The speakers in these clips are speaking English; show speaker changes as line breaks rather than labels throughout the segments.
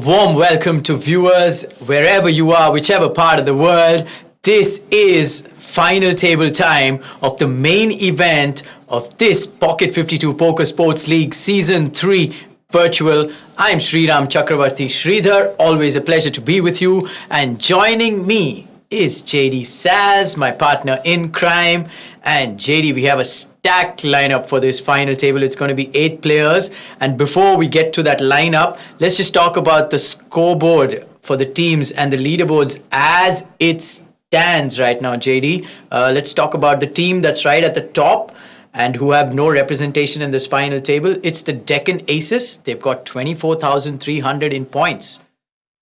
warm welcome to viewers wherever you are, whichever part of the world. This is final table time of the main event of this Pocket 52 Poker Sports League Season 3 virtual. I'm Sriram Chakravarti Sridhar. Always a pleasure to be with you. And joining me is JD Saz, my partner in crime. And JD, we have a stacked lineup for this final table. It's going to be 8 players. And before we get to that lineup, let's just talk about the scoreboard for the teams and the leaderboards as it stands right now, JD. Let's talk about the team that's right at the top and who have no representation in this final table. It's the Deccan Aces. They've got 24,300 in points.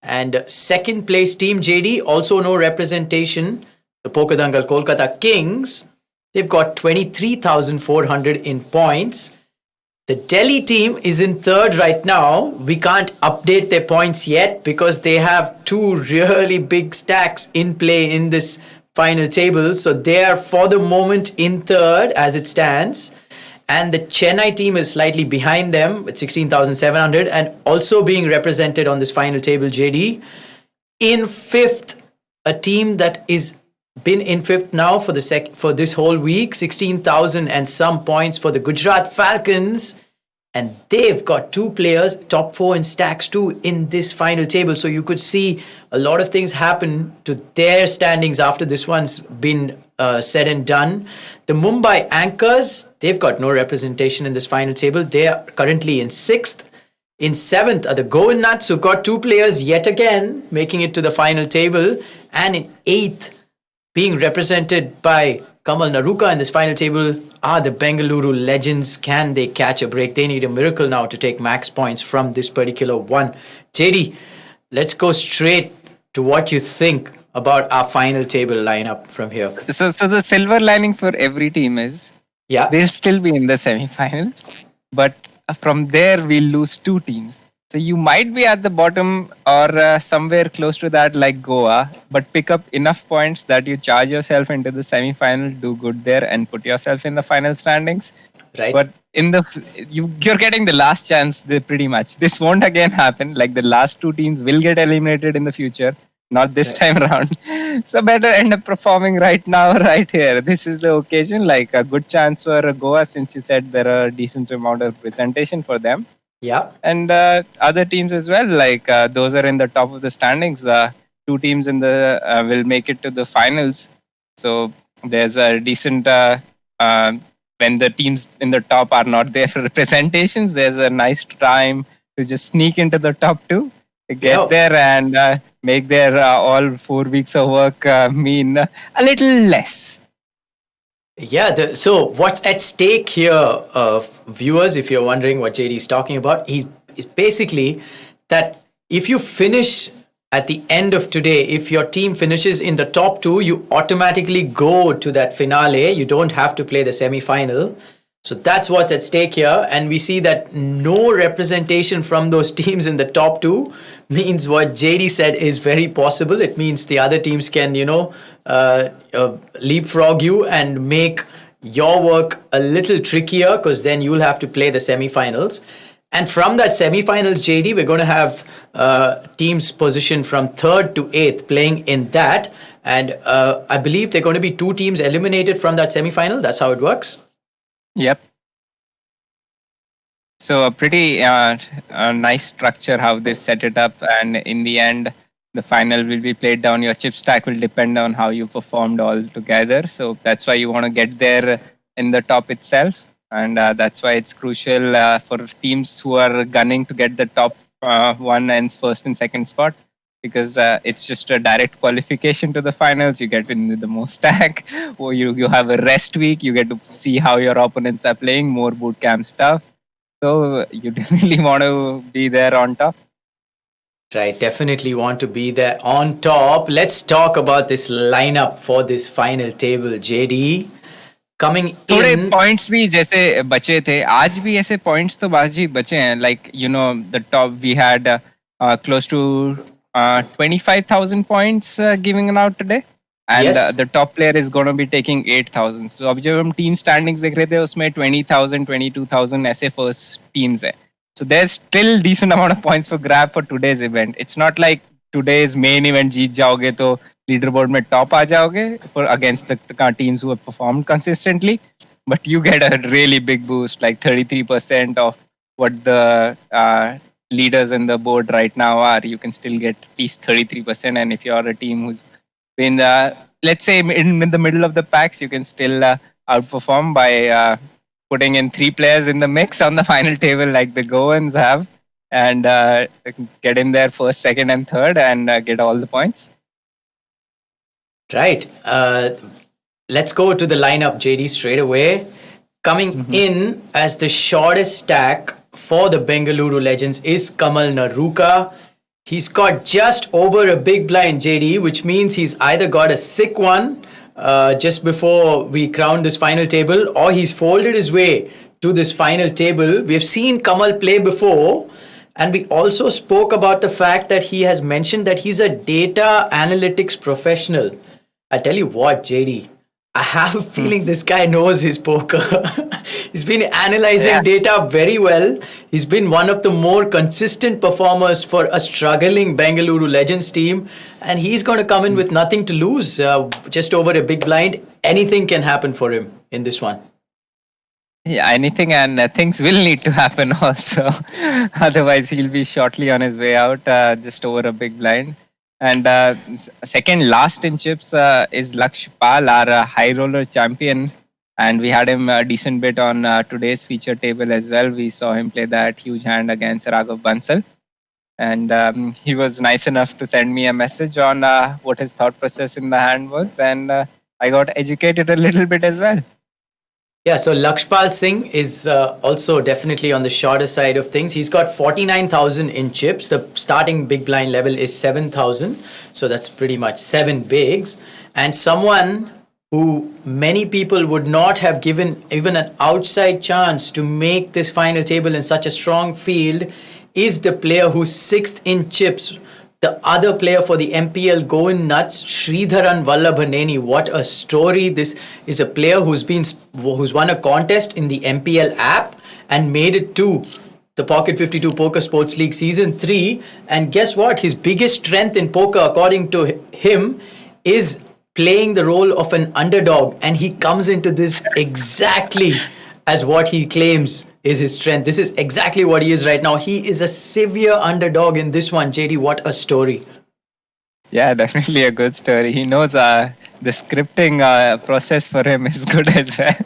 And second place team, JD, also no representation. The Poker Dangal Kolkata Kings. They've got 23,400 in points. The Delhi team is in third right now. We can't update their points yet because they have 2 really big stacks in play in this final table. So they are for the moment in third as it stands. And the Chennai team is slightly behind them with 16,700 and also being represented on this final table, JD. In fifth, a team that is been in fifth now for for this whole week, 16,000 and some points for the Gujarat Falcons. And they've got 2 players, top 4 in stacks too, in this final table. So you could see a lot of things happen to their standings after this one's been said and done. The Mumbai Anchors, they've got no representation in this final table. They are currently in 6th. In 7th are the Goan Nuts, who've got 2 players yet again making it to the final table. And in 8th, being represented by Kamal Naruka in this final table are the Bengaluru Legends. Can they catch a break? They need a miracle now to take max points from this particular one. JD, let's go straight to what you think about our final table lineup from here.
So the silver lining for every team is they'll still be in the semi-final, but from there we'll lose 2 teams. So you might be at the bottom or somewhere close to that like Goa, but pick up enough points that you charge yourself into the semi-final, do good there and put yourself in the final standings.
Right.
But you're getting the last chance pretty much. This won't again happen. Like the last 2 teams will get eliminated in the future. Not this time around. So better end up performing right now, right here. This is the occasion, like a good chance for Goa since you said there are a decent amount of representation for them.
Yeah.
And other teams as well, like those are in the top of the standings. 2 teams in the will make it to the finals. So there's a decent, when the teams in the top are not there for representations, there's a nice time to just sneak into the top 2. Get there and make their all 4 weeks of work mean a little less.
Yeah, so what's at stake here, viewers, if you're wondering what JD is talking about, is basically that if you finish at the end of today, if your team finishes in the top 2, you automatically go to that finale. You don't have to play the semi-final. So that's what's at stake here. And we see that no representation from those teams in the top 2 means what JD said is very possible. It means the other teams can, leapfrog you and make your work a little trickier because then you'll have to play the semifinals. And from that semifinals, JD, we're going to have teams positioned from 3rd to 8th playing in that. And I believe there are going to be 2 teams eliminated from that semifinal. That's how it works.
Yep. So a pretty nice structure how they've set it up, and in the end, the final will be played down. Your chip stack will depend on how you performed all together. So that's why you want to get there in the top itself, and that's why it's crucial for teams who are gunning to get the top 1 and first and second spot. Because it's just a direct qualification to the finals. You get in the most stack, or you have a rest week. You get to see how your opponents are playing, more boot camp stuff. So you definitely want to be there on top.
Right, definitely want to be there on top. Let's talk about this lineup for this final table, JD. Coming in.
थोड़े points भी जैसे बचे थे. आज भी ऐसे points तो बाजी बचे हैं. Like, the top we had close to 25,000 points giving out today. And the top player is going to be taking 8,000. So अब जब हम team standings देख रहे थे उसमें 20,000, 22,000 ऐसे first teams है. So there's still decent amount of points for grab for today's event. It's not like today's main event जीत जाओगे तो leaderboard में top आ जाओगे for against the teams who have performed consistently, but you get a really big boost, like 33% of what the leaders in the board right now are. You can still get at least 33%, and if you're a team who's been let's say in the middle of the packs, you can still outperform by putting in 3 players in the mix on the final table like the Goans have, and get in there first, second, and third, and get all the points.
Right. Let's go to the lineup, JD, straight away. Coming in as the shortest stack for the Bengaluru Legends is Kamal Naruka. He's got just over a big blind, JD, which means he's either got a sick one just before we crown this final table, or he's folded his way to this final table. We've seen Kamal play before, and we also spoke about the fact that he has mentioned that he's a data analytics professional. I tell you what, JD, I have a feeling this guy knows his poker. He's been analyzing data very well. He's been one of the more consistent performers for a struggling Bengaluru Legends team. And he's going to come in with nothing to lose, just over a big blind. Anything can happen for him in this one.
Yeah, anything, and things will need to happen also. Otherwise, he'll be shortly on his way out, just over a big blind. And second last in chips is Lakshpal, our high roller champion. And we had him a decent bit on today's feature table as well. We saw him play that huge hand against Raghav Bansal. And he was nice enough to send me a message on what his thought process in the hand was. And I got educated a little bit as well.
Yeah, so Lakshpal Singh is also definitely on the shorter side of things. He's got 49,000 in chips. The starting big blind level is 7,000. So that's pretty much 7 bigs. And someone who many people would not have given even an outside chance to make this final table in such a strong field is the player who's 6th in chips. The other player for the MPL going nuts, Sridharan Vallabhaneni. What a story. This is a player who's won a contest in the MPL app and made it to the POCKET52 Poker Sports League Season 3. And guess what? His biggest strength in poker, according to him, is playing the role of an underdog. And he comes into this exactly as what he claims is his strength. This is exactly what he is right now. He is a severe underdog in this one. JD, what a story.
Yeah, definitely a good story. He knows the scripting process for him is good as well.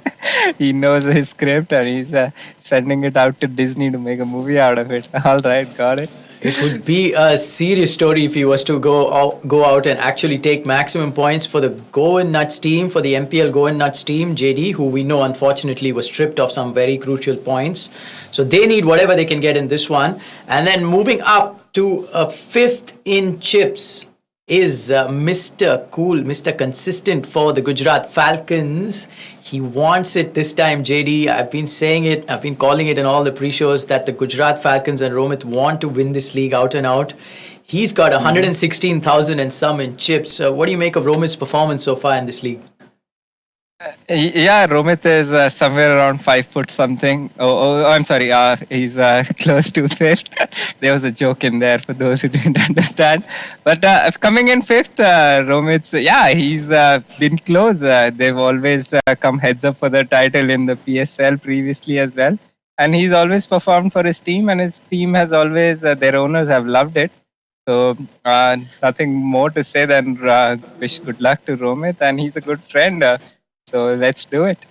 He knows his script, and he's sending it out to Disney to make a movie out of it. All right, got it.
It would be a serious story if he was to go out and actually take maximum points for the Go and Nuts team, for the MPL Go and Nuts team, JD, who we know unfortunately was stripped of some very crucial points. So they need whatever they can get in this one. And then moving up to a 5th in chips is Mr. Cool, Mr. Consistent for the Gujarat Falcons. He wants it this time, JD. I've been saying it, I've been calling it in all the pre-shows that the Gujarat Falcons and Romit want to win this league out and out. He's got 116,000 and some in chips. What do you make of Romit's performance so far in this league?
Yeah, Romit is somewhere around 5 foot something. I'm sorry. He's close to 5th. There was a joke in there for those who didn't understand. But coming in 5th, Romit's, he's been close. They've always come heads up for the title in the PSL previously as well. And he's always performed for his team, and his team has always, their owners have loved it. So nothing more to say than wish good luck to Romit, and he's a good friend. So let's do it.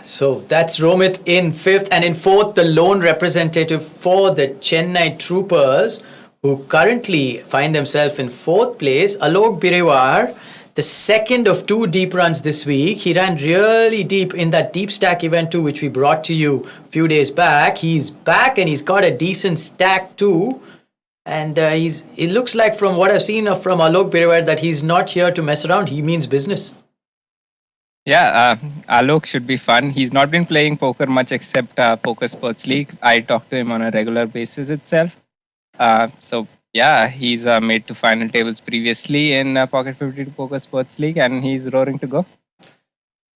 So that's Romit in 5th, and in 4th, the lone representative for the Chennai Troopers, who currently find themselves in 4th place, Alok Birewar, the second of 2 deep runs this week. He ran really deep in that deep stack event too, which we brought to you a few days back. He's back and he's got a decent stack too. And it looks like from what I've seen from Alok Birewar that he's not here to mess around. He means business.
Yeah, Alok should be fun. He's not been playing poker much except Poker Sports League. I talk to him on a regular basis itself. So yeah, he's made to final tables previously in POCKET52 Poker Sports League, and he's roaring to go.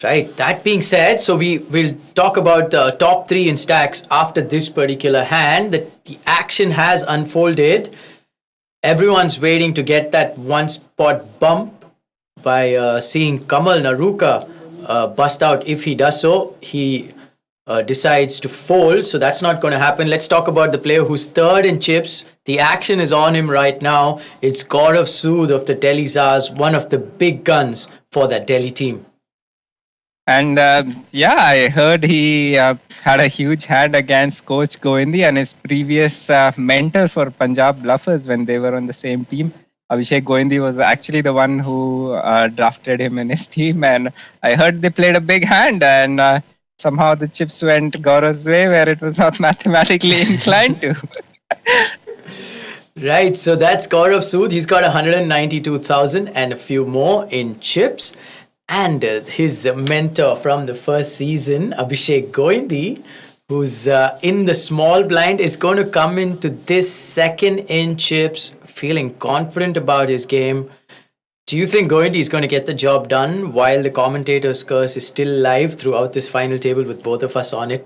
Right. That being said, so we will talk about the top three in stacks after this particular hand. The action has unfolded. Everyone's waiting to get that one spot bump by seeing Kamal Naruka bust out. If he does so, he decides to fold. So that's not going to happen. Let's talk about the player who's third in chips. The action is on him right now. It's Gaurav Sood of the Delhi Zars, one of the big guns for that Delhi team.
And yeah, I heard he had a huge hand against Coach Govindi and his previous mentor for Punjab Bluffers when they were on the same team. Abhishek Govindi was actually the one who drafted him in his team. And I heard they played a big hand, and somehow the chips went Gaurav's way where it was not mathematically inclined to.
Right, so that's Gaurav Sood. He's got 192,000 and a few more in chips. And his mentor from the first season, Abhishek Goindi, who's in the small blind, is going to come into this second in chips feeling confident about his game. Do you think Goindi is going to get the job done while the commentator's curse is still live throughout this final table with both of us on it?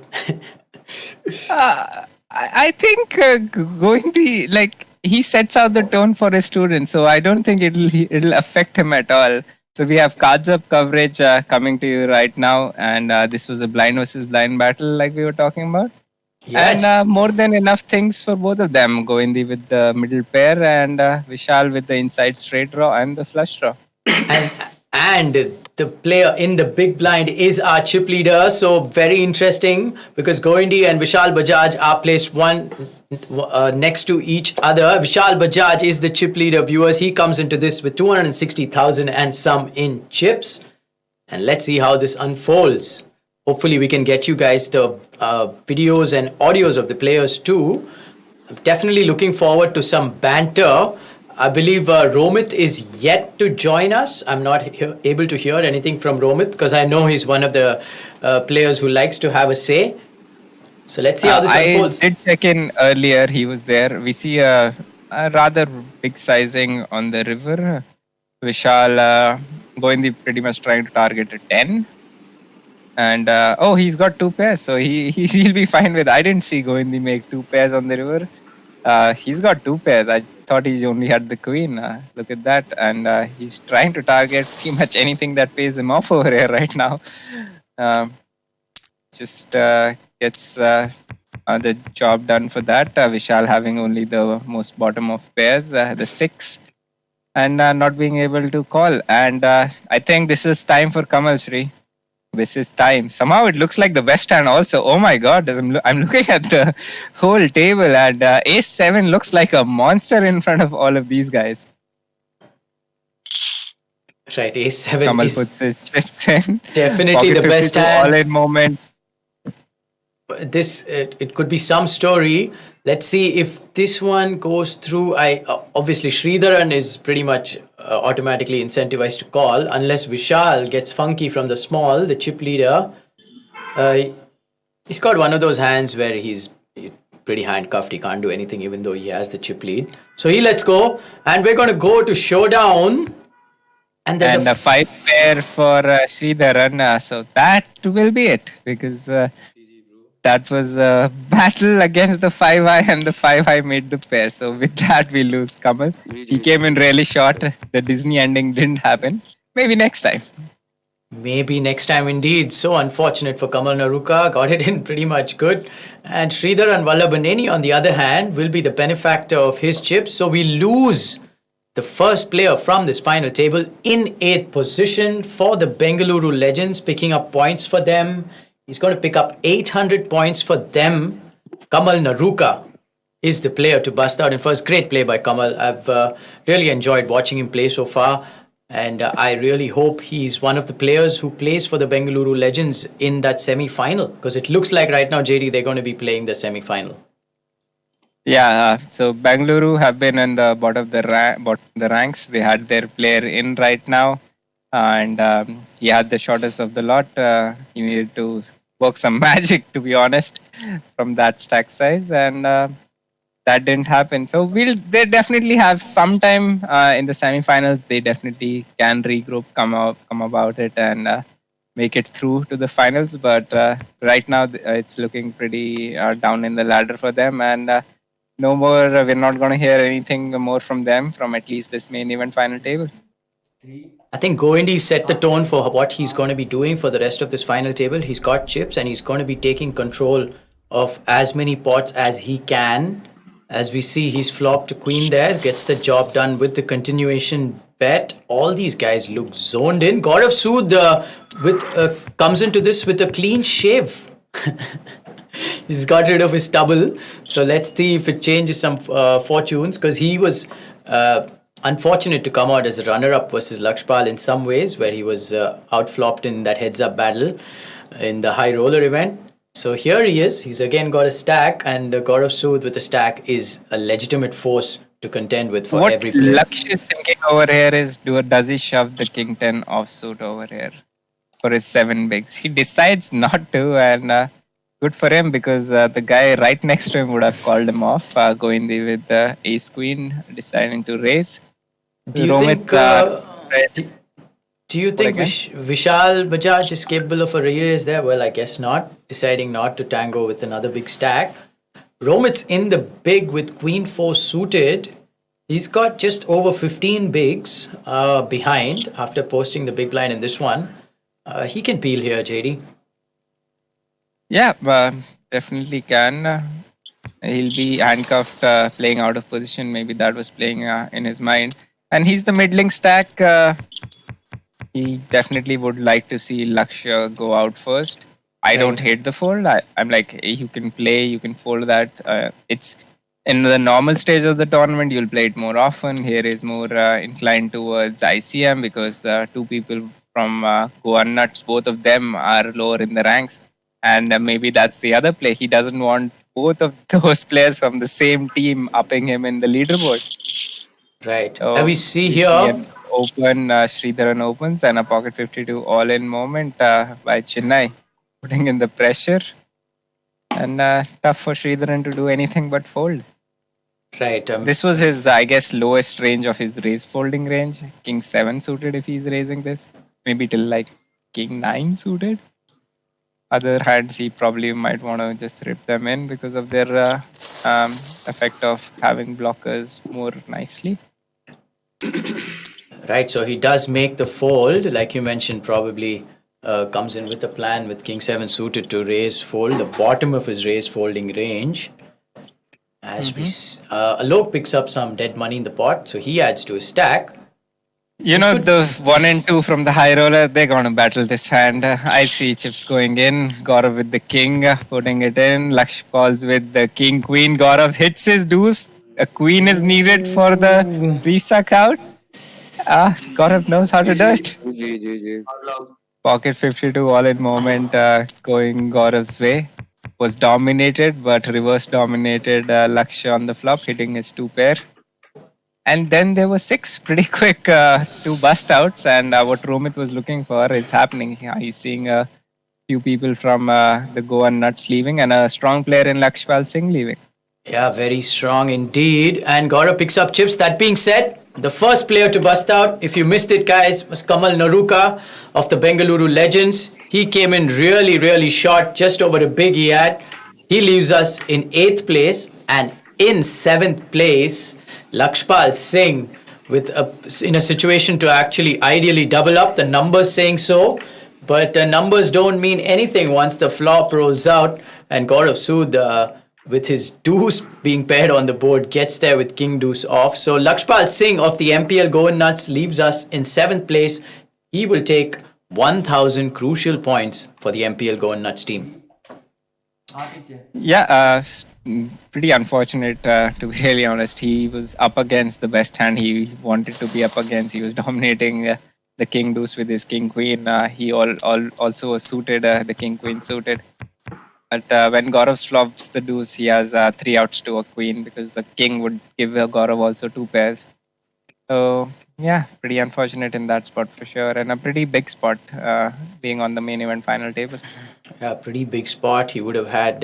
I think Goindi, like, he sets out the tone for his students, so I don't think it'll affect him at all. So we have cards up coverage coming to you right now, and this was a blind versus blind battle, like we were talking about.
Yes.
And more than enough things for both of them. Goindi with the middle pair, and Vishal with the inside straight draw and the flush draw.
And the player in the big blind is our chip leader. So very interesting because Goindi and Vishal Bajaj are placed one next to each other. Vishal Bajaj is the chip leader, viewers. He comes into this with 260,000 and some in chips. And let's see how this unfolds. Hopefully we can get you guys the videos and audios of the players too. I'm definitely looking forward to some banter. I believe Romit is yet to join us. I'm not able to hear anything from Romit because I know he's one of the players who likes to have a say. So let's see how this unfolds.
I did check in earlier. He was there. We see a rather big sizing on the river. Vishal Goindi pretty much trying to target a 10. And he's got two pairs. So he'll be fine with. I didn't see Goindi make two pairs on the river. He's got two pairs. I thought he only had the queen. Look at that. And he's trying to target pretty much anything that pays him off over here right now. Just gets the job done for that. Vishal having only the most bottom of pairs, the 6. And not being able to call. And I think this is time for Kamal Shri. This is time. Somehow it looks like the best hand also. Oh my god, I'm looking at the whole table, and Ace 7 looks like a monster in front of all of these guys.
Right, Ace 7
Kamal
is
puts his chips in.
definitely the best hand.
All-in moment.
This it could be some story. Let's see if this one goes through. Obviously Sridharan is pretty much automatically incentivized to call unless Vishal gets funky from the small, the chip leader. He's got one of those hands where he's pretty handcuffed. He can't do anything even though he has the chip lead. So he lets go, and we're going to go to showdown. And there's
a 5 pair for Sridharan. So that will be it, because that was a battle against the 5 high, and the 5 high made the pair. So with that, we lose Kamal. He came in really short. The Disney ending didn't happen. Maybe next time.
Maybe next time indeed. So unfortunate for Kamal Naruka. Got it in pretty much good. And Sridharan Vallabhaneni, on the other hand, will be the benefactor of his chips. So we lose the first player from this final table in 8th position for the Bengaluru Legends, picking up points for them. He's going to pick up 800 points for them. Kamal Naruka is the player to bust out in first. Great play by Kamal. I've really enjoyed watching him play so far. And I really hope he's one of the players who plays for the Bengaluru Legends in that semi-final. Because it looks like right now, JD, they're going to be playing the semi-final.
Yeah, so Bengaluru have been in the bottom of the ranks. They had their player in right now. And he had the shortest of the lot. He needed to work some magic, to be honest, from that stack size, and that didn't happen. So they definitely have some time in the semifinals. They definitely can regroup, come about it, and make it through to the finals. But right now, it's looking pretty down in the ladder for them. And no more, we're not going to hear anything more from them from at least this main event final table.
I think Goendy set the tone for what he's going to be doing for the rest of this final table. He's got chips and he's going to be taking control of as many pots as he can. As we see, he's flopped to queen there, gets the job done with the continuation bet. All these guys look zoned in. Gaurav Sood comes into this with a clean shave. He's got rid of his stubble. So let's see if it changes some fortunes, because he was unfortunate to come out as a runner-up versus Lakshpal in some ways, where he was outflopped in that heads-up battle in the high roller event. So here he is. He's again got a stack, and Gaurav Sood with a stack is a legitimate force to contend with for every player.
What Laksh is thinking over here is, does he shove the king 10 offsuit over here for his 7 bigs? He decides not to, and good for him, because the guy right next to him would have called him off, going there with the ace queen, deciding to raise.
Do you think Vishal Bajaj is capable of a re-raise there? Well, I guess not. Deciding not to tango with another big stack. Romit's in the big with queen 4 suited. He's got just over 15 bigs behind after posting the big blind in this one. He can peel here, JD.
Yeah, definitely can. He'll be handcuffed, playing out of position. Maybe that was playing in his mind. And he's the middling stack. He definitely would like to see Lakshya go out first. I don't hate the fold. I'm like, hey, you can play, you can fold that. It's in the normal stage of the tournament, you'll play it more often. Here is more inclined towards ICM, because 2 people from Go Nuts, both of them are lower in the ranks. And maybe that's the other play. He doesn't want both of those players from the same team upping him in the leaderboard.
Right. So we see here
open, Sridharan opens, and a pocket 52 all-in moment by Chennai, putting in the pressure. And tough for Sridharan to do anything but fold.
Right.
This was his, I guess, lowest range of his raise folding range. King 7 suited if he's raising this. Maybe till like King 9 suited. Other hands, he probably might want to just rip them in because of their effect of having blockers more nicely.
Right, so he does make the fold, like you mentioned, probably comes in with a plan with King 7 suited to raise fold, the bottom of his raise folding range. As Alok picks up some dead money in the pot, so he adds to his stack.
You know, the 1 and 2 from the high roller, they're going to battle this hand. I see chips going in. Gaurav with the king, putting it in. Laksh calls with the king, queen. Gaurav hits his deuce. A queen is needed for the resuck out. Gaurav knows how to do it. Pocket 52 all in moment, going Gaurav's way. Was dominated, but reverse dominated Lakshya on the flop, hitting his 2 pair. And then there were 6 pretty quick 2 bust outs, and what Romit was looking for is happening. He's seeing a few people from the Goa Nuts leaving, and a strong player in Lakshpal Singh leaving.
Yeah, very strong indeed. And Gaurav picks up chips. That being said, the first player to bust out, if you missed it, guys, was Kamal Naruka of the Bengaluru Legends. He came in really, really short, just over a big he had. He leaves us in 8th place, and in 7th place, Lakshpal Singh in a situation to actually ideally double up. The numbers saying so, but numbers don't mean anything once the flop rolls out, and Gaurav Sood with his deuce being paired on the board gets there with king deuce off. So Lakshpal Singh of the MPL Goan Nuts leaves us in 7th place. He will take 1,000 crucial points for the MPL Goan Nuts team.
Yeah, pretty unfortunate, to be really honest. He was up against the best hand he wanted to be up against. He was dominating the king deuce with his king queen. He also was suited, the king queen suited. But when Gaurav flops the deuce, he has 3 outs to a queen, because the king would give Gaurav also 2 pairs. So yeah, pretty unfortunate in that spot for sure, and a pretty big spot, being on the main event final table.
Yeah, pretty big spot. He would have had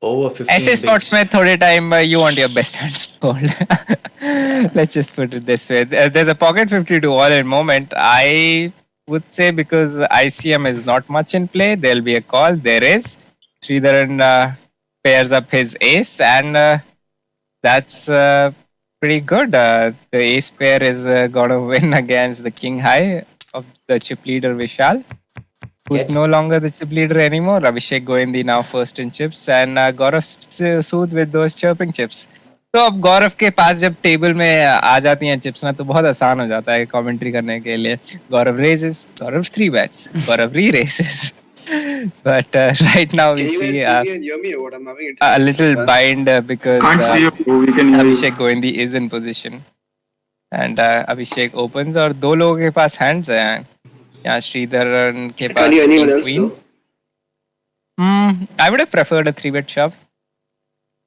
over 15
ऐसे spots में थोड़े time you want your best hands to hold. Let's just put it this way. There's a pocket 52 all in moment. I would say because ICM is not much in play, there'll be a call. There is. Sridharan pairs up his ace, and that's pretty good. The ace pair is going to win against the king high of the chip leader Vishal, who's
Gets
no longer the chip leader anymore. Abhishek Goendy now first in chips, and Gaurav Sood with those chirping chips. तो अब गौरव के पास जब table में आ जाती हैं chips ना तो बहुत आसान हो जाता है कमेंट्री करने के लिए. गौरव रेजेस, गौरव थ्री बैट्स, गौरव री races. But right now we
Can you
see
guys hear me or what? I'm having
a little bind because
Can't see you. We can hear you.
Abhishek Goendy is in position. And Abhishek opens और दो लोगों के पास hands हैं. यहाँ श्रीधरन के पास
Can you anyone
king
else
queen.
too?
I would have preferred a 3-bet shove.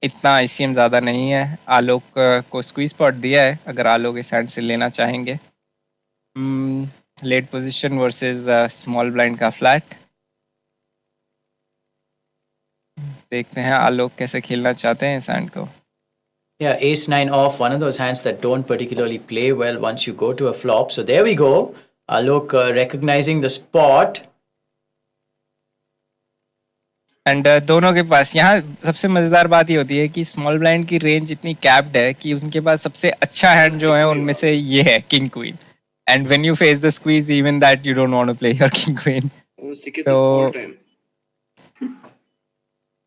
इतना ICM ज़्यादा नहीं है. आलोक को squeeze pot दिया है अगर आलोक इस hand से लेना चाहेंगे. Late position versus small blind का flat. देखते हैं आलोक कैसे खेलना चाहते हैं इस hand को.
Yeah, ace 9 off, one of those hands that don't particularly play well once you go to a flop. So there we go. Alok recognizing the spot.
And दोनों के पास यहाँ सबसे मजेदार बात ये होती है कि स्मॉल ब्लाइंड की रेंज इतनी कैप्ड है कि उनके पास सबसे अच्छा हैंड जो है उनमें से ये है king queen. And when you face the squeeze even that you don't want to play your king queen.
So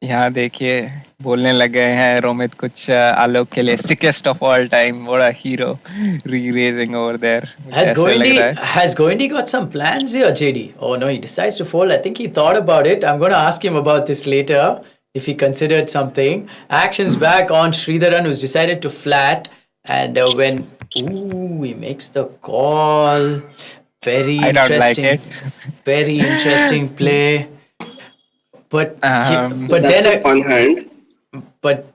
यहाँ देखिए बोलने लगे हैं रोमित कुछ आलोक के लिए sickest of all time. What a hero reraising over there.
Has Goendy got some plans here, JD? Oh no, he decides to fold. I think he thought about it. I'm going to ask him about this later if he considered something. Actions back on Sridharan, who's decided to flat. And he makes the call. Very
I don't like
interesting.
it.
Very interesting play. But
that's
then
a fun hand.
but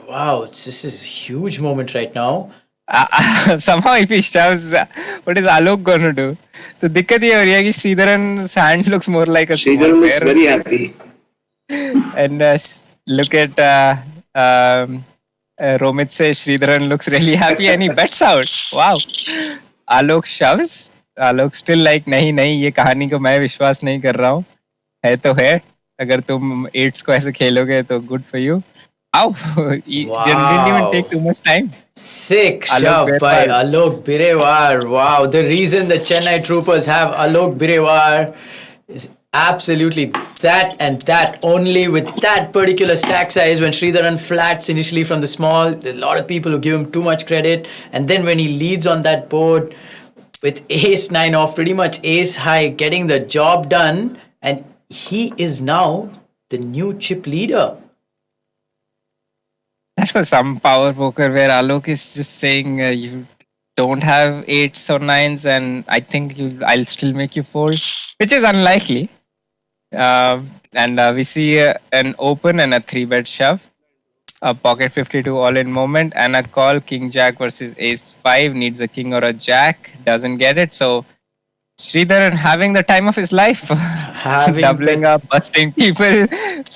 wow, this is a huge moment right now.
somehow if he shoves what is Alok going to do? तो दिक्कत ये हो रही है कि Sridharan's hand looks more like a small
Sridharan looks
pair.
very happy.
And look at Romit says Sridharan looks really happy and he bets out. Wow. Alok shoves. Alok still like नहीं ये कहानी को मैं विश्वास नहीं कर रहा हूँ. है तो है. अगर तुम 8s को ऐसे खेलोगे तो good for you. Ow! Didn't even take too much time.
Sick
Alok
shove by
Birewar.
Alok Birewar. Wow, the reason the Chennai Troopers have Alok Birewar is absolutely that and that only with that particular stack size. When Sridharan flats initially from the small, there are a lot of people who give him too much credit. And then when he leads on that board with ace 9 off, pretty much ace high, getting the job done. And he is now the new chip leader.
That was some power poker where Alok is just saying you don't have 8s or 9s and I think I'll still make you fold, which is unlikely. And we see an open and a 3-bet shove, a pocket 52 all-in moment and a call. King Jack versus Ace 5 needs a king or a jack, doesn't get it. So Sridharan having the time of his life, doubling up, busting people,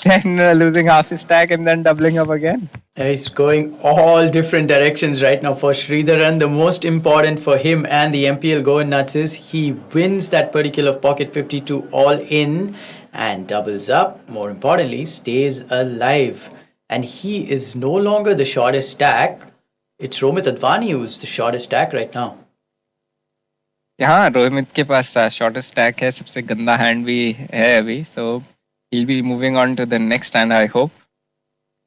then losing half his stack and then doubling up again.
He's going all different directions right now for Sridharan. The most important for him and the MPL going nuts is he wins that particular pocket 52 all in and doubles up. More importantly, stays alive. And he is no longer the shortest stack. It's Romit Advani who's the shortest stack right now.
यहाँ रोहित के पास shortest stack है, सबसे गंदा hand भी है अभी. सो he'll be moving on to the next hand, I hope.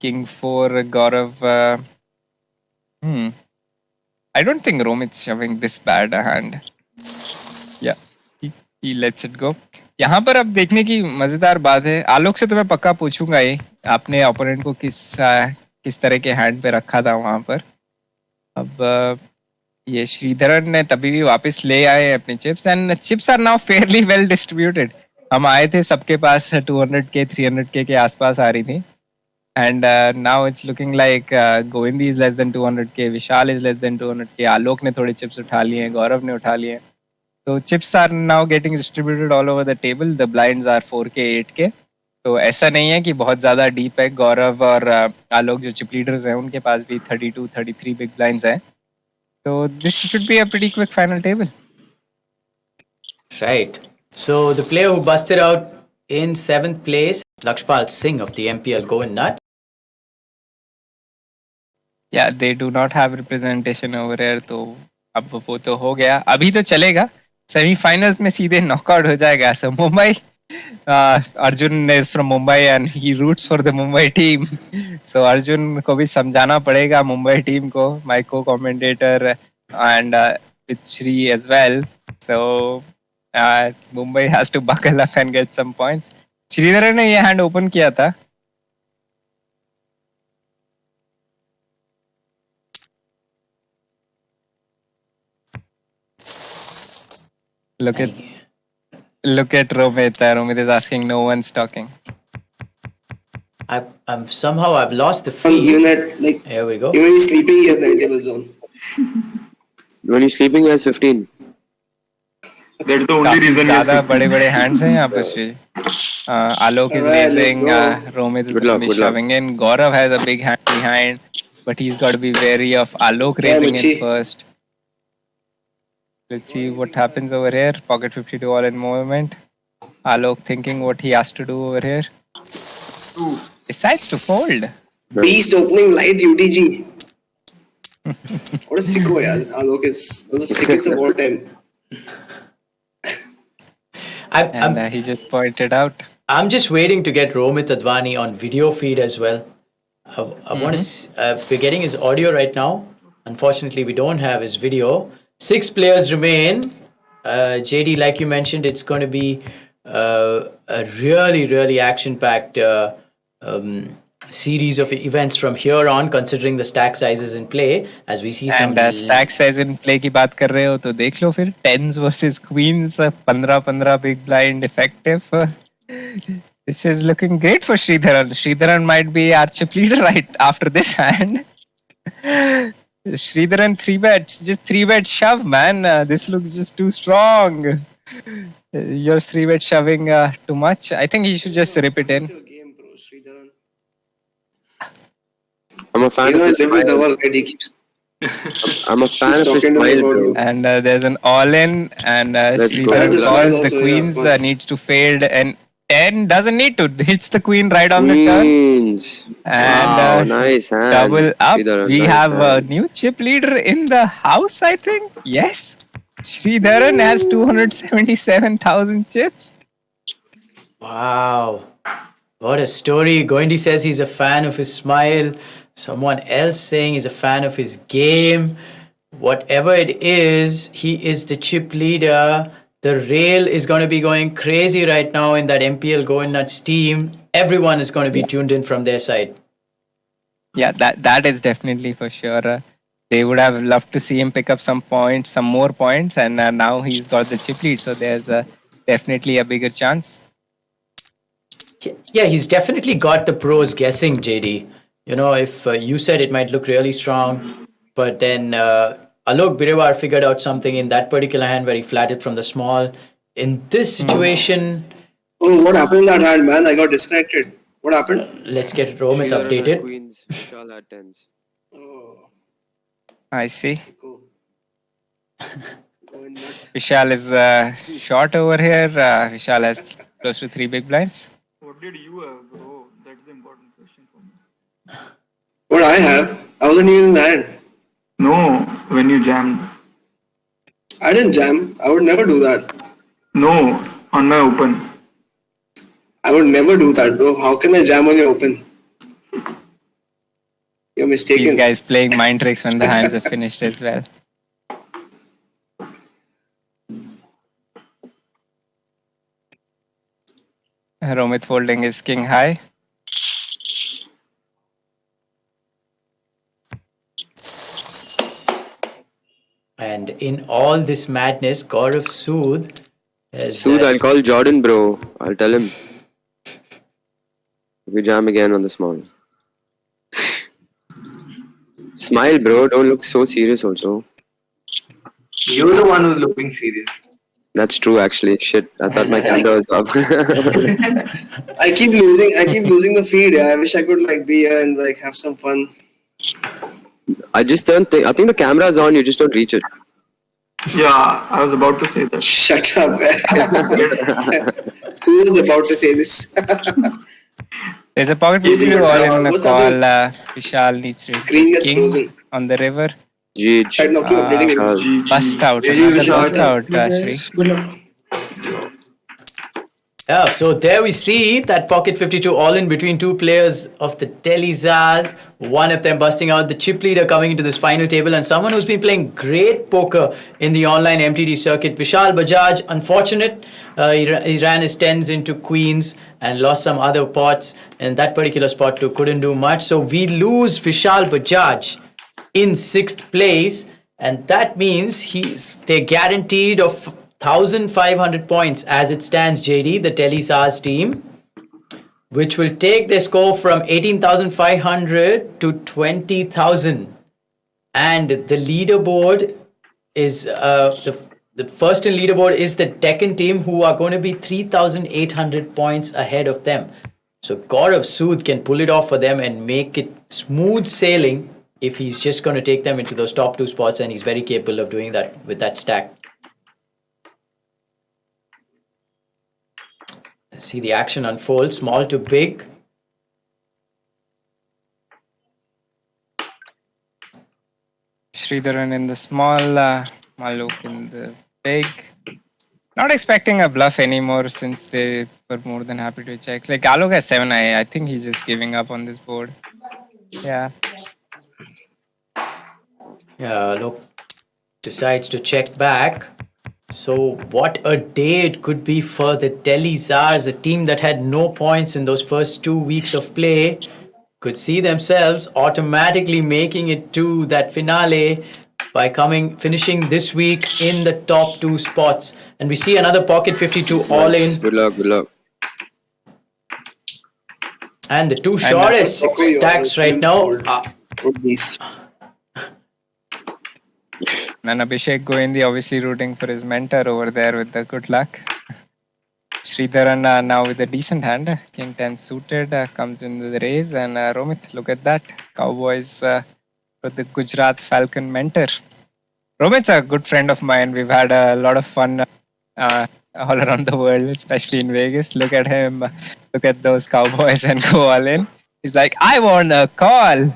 King 4 Gaurav. I don't think Romit's shoving this bad a hand. Yeah, he lets it go. यहाँ पर अब देखने की मजेदार बात है, आलोक से तो मैं पक्का पूछूंगा ही आपने ओपोनेंट को किस तरह के हैंड पे रखा था वहां पर. अब ये श्रीधरन ने तभी भी वापस ले आए अपने chips and chips are now fairly well distributed. हम आए थे सबके पास 200k 300k के आसपास आ रही थी and now it's looking like Govindi is less than 200k, Vishal is less than 200k, आलोक ने थोड़े चिप्स उठा लिए हैं, गौरव ने उठा लिए हैं. तो chips are now getting distributed all over the table. The blinds are 4k 8k. तो ऐसा नहीं है कि बहुत ज़्यादा डीप है. गौरव और आलोक जो चिप लीडर्स हैं उनके पास भी 32 33 बिग ब्लाइंड्स हैं. So this should be a pretty quick final table.
Right. So the player who busted out in 7th place, Lakshpal Singh of the MPL going nut.
Yeah, they do not have representation over here, तो अब वो तो हो गया. अभी तो चलेगा. Semi-finals में सीधे knockout हो जाएगा. So Mumbai, Arjun is from Mumbai and he roots for the Mumbai team. So Arjun को भी समझाना पड़ेगा Mumbai team को, my co-commentator and with Shri as well. So Mumbai has to buckle up and get some points. Sreedharan ने ये hand open किया था. Look at Romit. Romit is asking, no one's talking.
I've lost the
Even
feed.
at like
Here we go.
even he's sleeping, he has the interval zone.
When he's sleeping, he has 15.
That's the only
काफी
reason he has
ज्यादा
15.
बड़े-बड़े hands हैं यहाँ पर Shri. Alok is
Alright, let's
raising.
go.
Romit is
Good
going
luck,
to be
good luck.
shoving in. Gaurav has a big hand behind, but he's got to be wary of Alok
Yeah,
raising in
Michi.
first. Let's see what happens over here. Pocket 52 all in movement. Alok thinking what he has to do over here. Decides to fold.
Beast opening light UDG. What a sicko, yeah. This Alok is one of the sickest of all time.
And he just pointed out.
I'm just waiting to get Romit Advani on video feed as well. I want to. We're getting his audio right now. Unfortunately, we don't have his video. 6 players remain. JD, like you mentioned, it's going to be a really action-packed series of events from here on, considering the stack sizes in play, as we see some.
And stack size in play की बात कर रहे हो तो देख लो फिर 10s versus queens 15 big blind effective. This is looking great for Sridharan. Sridharan might be our chip leader right after this hand. Sridharan 3 bets, just 3 bet shove, man. This looks just too strong. You're 3 bet shoving too much. I think he should just rip it in.
Your game, bro, Sridharan.
I'm a fan
You
of
know,
his
live with the
smile.
world, right? He keeps
I'm a fan of his
talking to me
smile,
about
bro.
you.
And there's an all-in, and
Let's go.
Sridharan
This
calls
one
the
also, yeah,
queens,
of course.
needs to fade, and 10 doesn't need to, hits the queen right on the turn.
Queens.
And
Wow, nice hand.
double up.
Sridharan,
We
nice
have a
hand.
new chip leader in the house, I think. Yes. Sridharan has 277,000 chips.
Wow. What a story. Goindi says he's a fan of his smile. Someone else saying he's a fan of his game. Whatever it is, he is the chip leader. The rail is going to be going crazy right now in that MPL Going Nuts team. Everyone is going to be tuned in from their side.
Yeah, that is definitely for sure. They would have loved to see him pick up some points, some more points, and now he's got the chip lead. So there's definitely a bigger chance.
Yeah, he's definitely got the pros guessing, JD. You know, if you said it might look really strong, but then Alok Birewar figured out something in that particular hand where he flatted from the small. In this situation,
Oh, what happened in that hand, man? I got disconnected. What happened?
let's get Romit
Sridharan had
updated.
Queens. Vishal had 10s.
Oh,
I see.
cool. Going nuts.
Vishal is short over here. Vishal has close to 3 big blinds.
What did you have, bro? That's the important question for me.
What I have? I wasn't even in the hand.
No, when you jammed.
I didn't jam. I would never do that.
No, on my open.
I would never do that, bro. How can I jam on your open? You're
These
mistaken.
guys playing mind tricks when the hands are finished as well. Romit folding is king high.
And in all this madness, Gaurav Sood has.
Sood, I'll call Jordan, bro. I'll tell him. If we jam again on the small. Smile, bro. Don't look so serious also.
You're the one who's looking serious.
That's true, actually. Shit, I thought my camera was off.
I keep losing the feed. Yeah. I wish I could like be here and like have some fun.
I just don't think... I think the camera's on. You just don't reach it.
Yeah, I was about to say that.
Shut up. Who was about to say this?
There's a pocket
Easy,
52 all in a
what's
call.
happening?
Vishal needs to
Screen
hit
gets
king
frozen.
on the river.
GG.
Right now, keep updating him.
Vishal.
Bust out.
GG,
Another
Vishal.
bust out, Shri.
Good luck.
Yeah, so there we see that Pocket 52 all in between two players of the Delhi Zars. One of them busting out, the chip leader coming into this final table, and someone who's been playing great poker in the online MTD circuit. Vishal Bajaj, unfortunate. He ran his tens into queens and lost some other pots, and that particular spot too couldn't do much. So we lose Vishal Bajaj in 6th place, and that means they're guaranteed of 1,500 points as it stands, JD, the Delhi Stars team, which will take their score from 18,500 to 20,000. And the leaderboard is the first in leaderboard is the Deccan team, who are going to be 3,800 points ahead of them. So Gaurav Sood can pull it off for them and make it smooth sailing if he's just going to take them into those top 2 spots, and he's very capable of doing that with that stack. See the action unfold, small to big.
Sridharan in the small, Maluk in the big. Not expecting a bluff anymore since they were more than happy to check. Like Alok has 7. I think he's just giving up on this board. Yeah.
Yeah, look, decides to check back. So what a day it could be for the Delhi Zars, a team that had no points in those first 2 weeks of play, could see themselves automatically making it to that finale by finishing this week in the top 2 spots. And we see another Pocket 52 all in.
Good luck, good luck.
And the 2 shortest stacks right now are
And Abhishek Goendi obviously rooting for his mentor over there with the good luck. Sridharan now with a decent hand. King 10 suited comes into the raise. And Romit, look at that. Cowboys with the Gujarat Falcon mentor. Romit's a good friend of mine. We've had a lot of fun all around the world, especially in Vegas. Look at him. Look at those Cowboys and go all in. He's like, I want a call.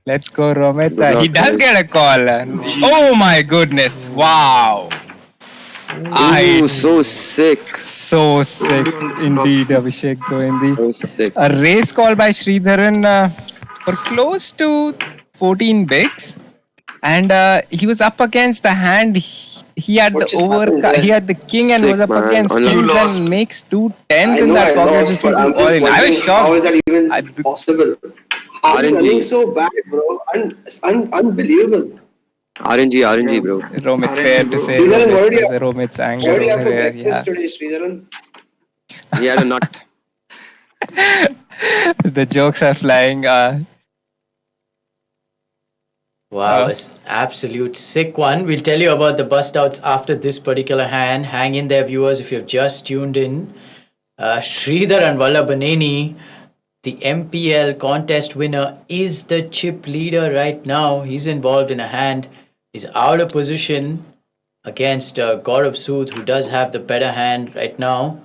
Let's go, Romit. He does get a call. Oh my goodness. Wow.
Ooh, so sick.
So sick indeed, Abhishek Goendi.
So sick.
A race call by Sridharan for close to 14 bigs. And he was up against the hand. He had he had the king and
Sick,
was up
man.
against kings and makes 2 10s in that pocket. I was shocked.
How is that even possible? How are you running so bad, bro? Unbelievable.
RNG, bro.
Romit, fair to say. Romit's anger
What do you have
over
for
here.
breakfast
Yeah.
today, Sridharan?
He had a nut.
The jokes are flying.
Wow, it's absolute sick one. We'll tell you about the bust outs after this particular hand. Hang in there, viewers, if you've just tuned in. Sridharan Vallabhaneni, the MPL contest winner, is the chip leader right now. He's involved in a hand. He's out of position against Gaurav Sood, who does have the better hand right now.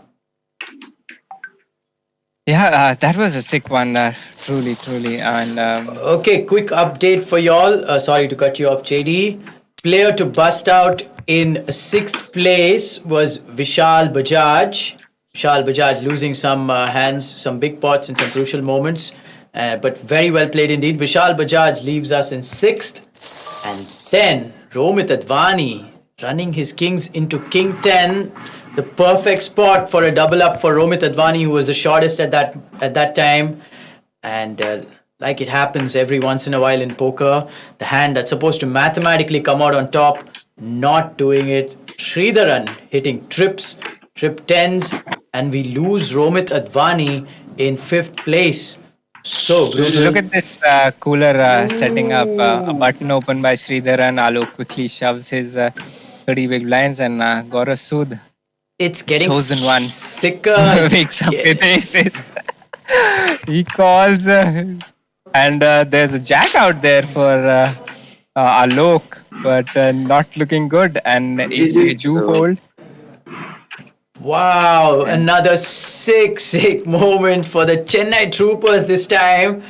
Yeah, that was a sick one. Truly. And
Okay, quick update for y'all. Sorry to cut you off, JD. Player to bust out in 6th place was Vishal Bajaj. Vishal Bajaj losing some hands, some big pots in some crucial moments. But very well played indeed. Vishal Bajaj leaves us in 6th. And then Romit Advani running his kings into King 10. The perfect spot for a double up for Romit Advani, who was the shortest at that time. And like it happens every once in a while in poker, the hand that's supposed to mathematically come out on top, not doing it. Sridharan hitting trip 10s, and we lose Romit Advani in 5th place. So brutal.
look at this cooler setting up. A button open by Sridharan. Alok quickly shoves his 30 big blinds, and Gaurav Sood,
It's getting
chosen one,
sicker.
wakes up with aces. He calls, and there's a jack out there for Alok. but not looking good. And if
This is
they do
true.
hold,
Wow,
and
another sick moment for the Chennai Troopers this time.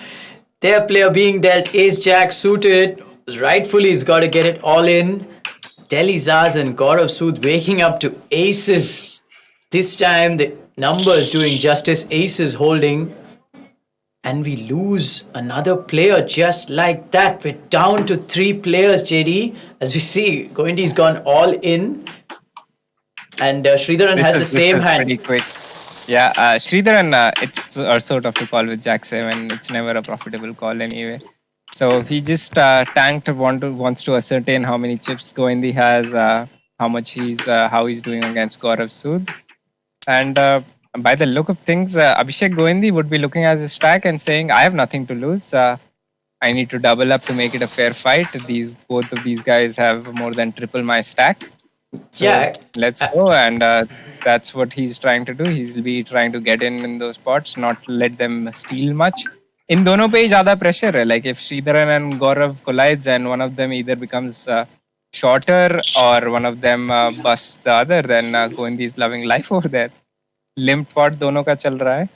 Their player being dealt ace jack suited. Rightfully, he's got to get it all in. Delhi Zaz and Gaurav Sood waking up to aces. This time, the numbers doing justice, aces holding. And we lose another player just like that. We're down to 3 players, JD. As we see, Govindi's gone all in. And Sridharan has the
this
same
is pretty
hand.
quick. Yeah, Sridharan, it's also tough to call with Jack 7. It's never a profitable call anyway. So he just tanked, wants to ascertain how many chips Goendi has, how he's doing against Gaurav Sood. And by the look of things, Abhishek Goendi would be looking at his stack and saying, I have nothing to lose. I need to double up to make it a fair fight. Both of these guys have more than triple my stack. So
Yeah.
let's go. And that's what he's trying to do. He'll be trying to get in those spots, not let them steal much. In dono pe hi zyada pressure hai. Like if Sridharan and Gaurav collides and one of them either becomes shorter or one of them busts the other, then Goendi is loving life over there. Limp pot दोनों का चल रहा है.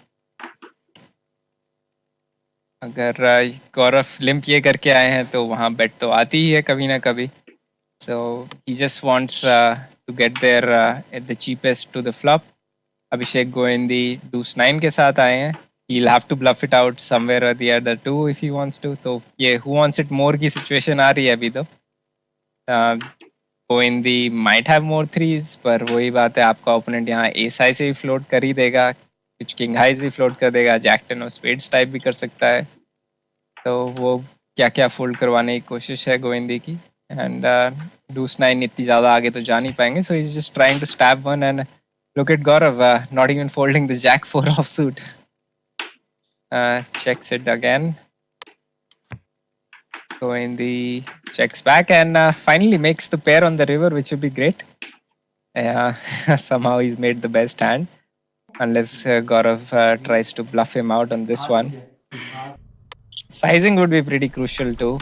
अगर गौरव limp ये करके आए हैं तो वहाँ बेट तो आती ही है कभी ना कभी. So he just wants to get there at the cheapest to the flop. Abhishek Goendi deuce 9 के साथ आए हैं. He'll have to bluff it out somewhere or the other too if he wants to. तो ये who wants it more की situation आ रही है अभी तो. Goendi might have more threes, पर वही बात है आपका ओपोनेंट यहाँ ace high से भी float कर ही देगा, कुछ king highs भी float कर देगा, jack 10 और spades type भी कर सकता है. तो वो क्या क्या fold करवाने की कोशिश है Goendi की. And deuce 9 इतनी ज़्यादा आगे तो जा नहीं पाएंगे. So he's just trying to stab one and look at Gaurav not even folding the jack 4 offsuit. Checks it again. Goendi checks back and finally makes the pair on the river, which would be great. Somehow he's made the best hand. Unless Gaurav tries to bluff him out on this one. Sizing would be pretty crucial too.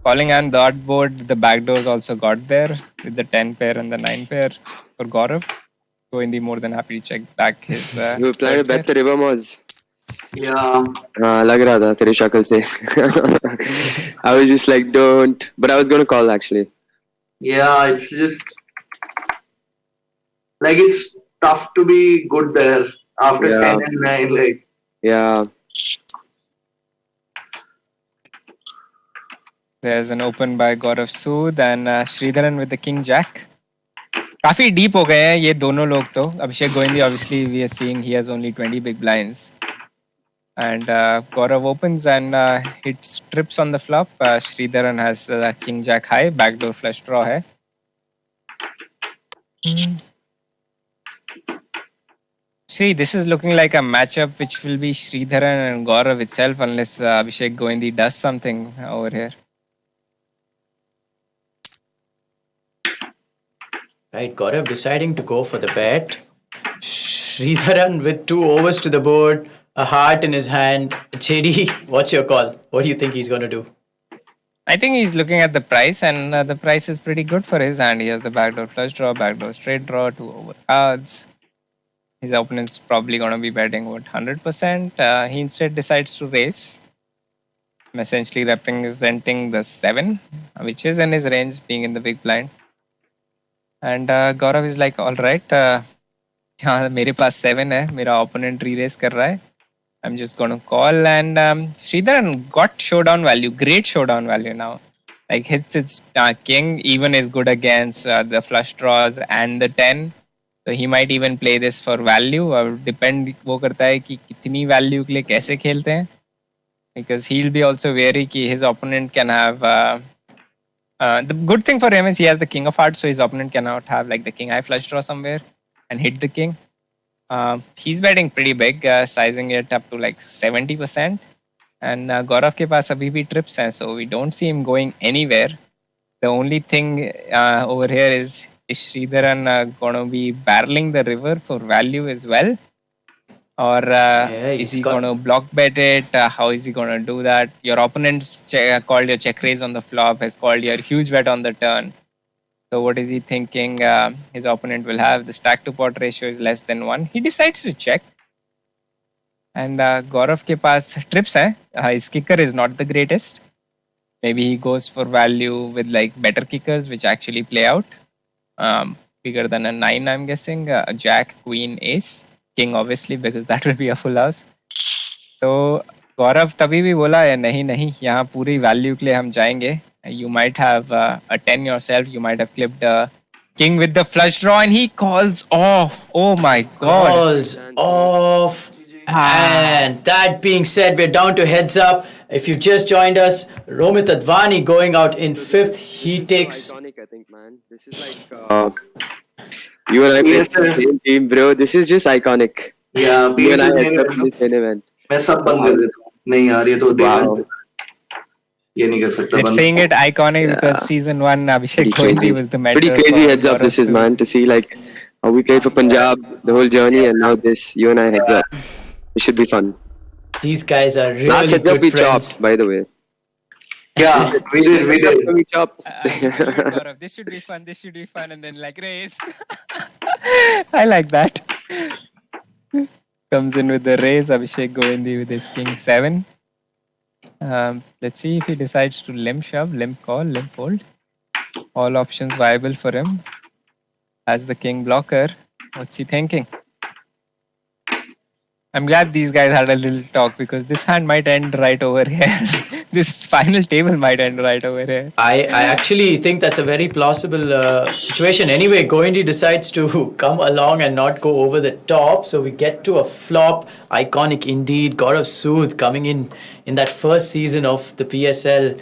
Calling on the odd board, the backdoors also got there with the 10 pair and the 9 pair for Gaurav. Goendi more than happy to check back his.
You were planning to bet the river, Moz?
Yeah.
लग रहा था तेरे शक्ल से. I was just like, don't. But I was going to call actually.
Yeah, it's just like it's tough to be good there after
Yeah.
10 and 9. Like,
Yeah.
There's an open by Gaurav Sood and Sridharan with the king jack. काफी deep हो गए हैं ये दोनों लोग तो. Abhishek Goendi obviously we are seeing he has only 20 big blinds. And Gaurav opens and hits trips on the flop. Sridharan has king jack high, backdoor flush draw hai. See, this is looking like a matchup which will be Sridharan and Gaurav itself unless Abhishek Goendi does something over here.
Right, Gaurav deciding to go for the bet. Sridharan with 2 overs to the board, a heart in his hand. JD, what's your call? What do you think he's going to do?
I think he's looking at the price and the price is pretty good for his hand. He has the backdoor flush draw, backdoor straight draw, 2 over cards. His opponent's probably going to be betting, 100%? He instead decides to raise. I'm essentially representing the 7, which is in his range, being in the big blind. And Gaurav is like, all right, यहाँ मेरे पास 7 है, मेरा opponent re-raise कर रहा है. I'm just going to call and Sridharan got showdown value, great showdown value now. Like hits its king, even is good against the flush draws and the 10. So he might even play this for value. Depend वो करता है कि कितनी value के लिए कैसे खेलते हैं. Because he'll be also wary कि his opponent can have the good thing for him is he has the king of hearts, so his opponent cannot have like the king high flush draw somewhere and hit the king. He's betting pretty big, sizing it up to like 70%. And Gaurav के पास अभी भी trips हैं, so we don't see him going anywhere. The only thing over here is Sridharan going to be barreling the river for value as well? or
he's
is he
got-
going to block bet it? How is he going to do that? Your opponent's called your check raise on the flop, has called your huge bet on the turn. So what is he thinking? His opponent will have the stack to pot ratio is less than 1. He decides to check. And Gaurav ke paas trips hai. His kicker is not the greatest. Maybe he goes for value with like better kickers, which actually play out. Bigger than a 9, I'm guessing. Jack, Queen, Ace, King, obviously, because that will be a full house. तो गौरव तभी भी बोला है नहीं नहीं यहाँ पूरी value के लिए हम जाएंगे. You might have a 10 yourself. You might have clipped a king with the flush draw, and he calls off. Oh my god!
calls off. And that being said, we're down to heads up. If you just joined us, Romit Advani going out in 5th. He takes.
Iconic, I think, man. This is like you and I play
Yes,
for the
sir.
same team, bro. This is just iconic.
Yeah,
You and I
PSL
heads up in this main event.
मैं सब बंद कर देता हूँ. नहीं यार ये तो
Wow.
देगा. ये नहीं कर सकता
They're
बंद.
saying it iconic
Yeah.
because season 1 Abhishek
Pretty
Kohli
crazy.
was the mentor.
Pretty crazy
for
heads up
Gaurav
this is,
Sood.
man. To see like how we played for Punjab the whole journey, and now this. You and I heads up. It should be fun.
These guys are really
Last heads up
good
we
friends.
chopped, by the way.
Yeah, we did.
We chopped.
Gaurav, this should be fun. This should be fun, and then like raise. I like that. Comes in with the raise. Abhishek Govindi with his king 7. Let's see if he decides to limp shove, limp call, limp fold. All options viable for him. As the king blocker, what's he thinking? I'm glad these guys had a little talk because this hand might end right over here. This final table might end right over here.
I actually think that's a very plausible situation. Anyway, Goindi decides to come along and not go over the top. So we get to a flop. Iconic indeed. Gaurav Sood coming in that first season of the PSL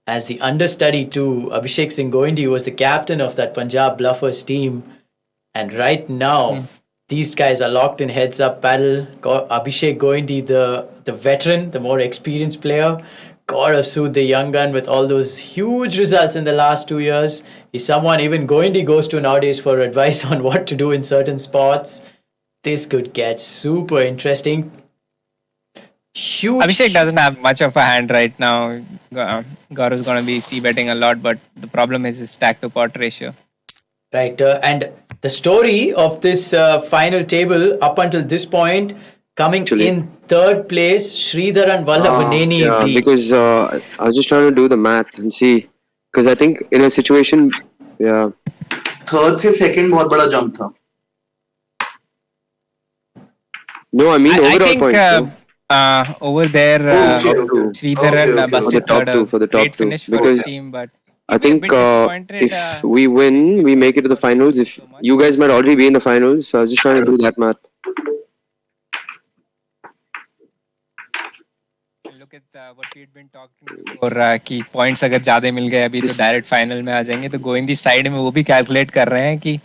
as the understudy to Abhishek Singh Goindi, who was the captain of that Punjab Bluffers team. And right now, these guys are locked in heads up battle. Abhishek Goindi, the veteran, the more experienced player. Gaurav Sood, the young gun with all those huge results in the last 2 years. He's someone even Goindi goes to nowadays for advice on what to do in certain spots. This could get super interesting. Huge.
Abhishek doesn't have much of a hand right now. Gaurav's going to be c-betting a lot, but the problem is his stack to pot ratio.
Right. And the story of this final table up until this point, coming in third place, Sridharan Vallabhaneni.
Yeah, because I was just trying to do the math and see. Because I think in a situation, yeah.
Third से second बहुत बड़ा jump था.
No, I mean
I
overall
think
points.
over there, Sridharan busted
top two, for the top
great
two,
finish for
because
his team, but
I
we're a
think
bit disappointed,
if we win, we make it to the finals. If you guys might already be in the finals, so I was just trying to do that math.
look at what we'd been talking before कि points अगर ज्यादा मिल गए अभी तो direct final में आ जाएंगे तो Govindi side में वो भी कैलकुलेट कर रहे हैं कि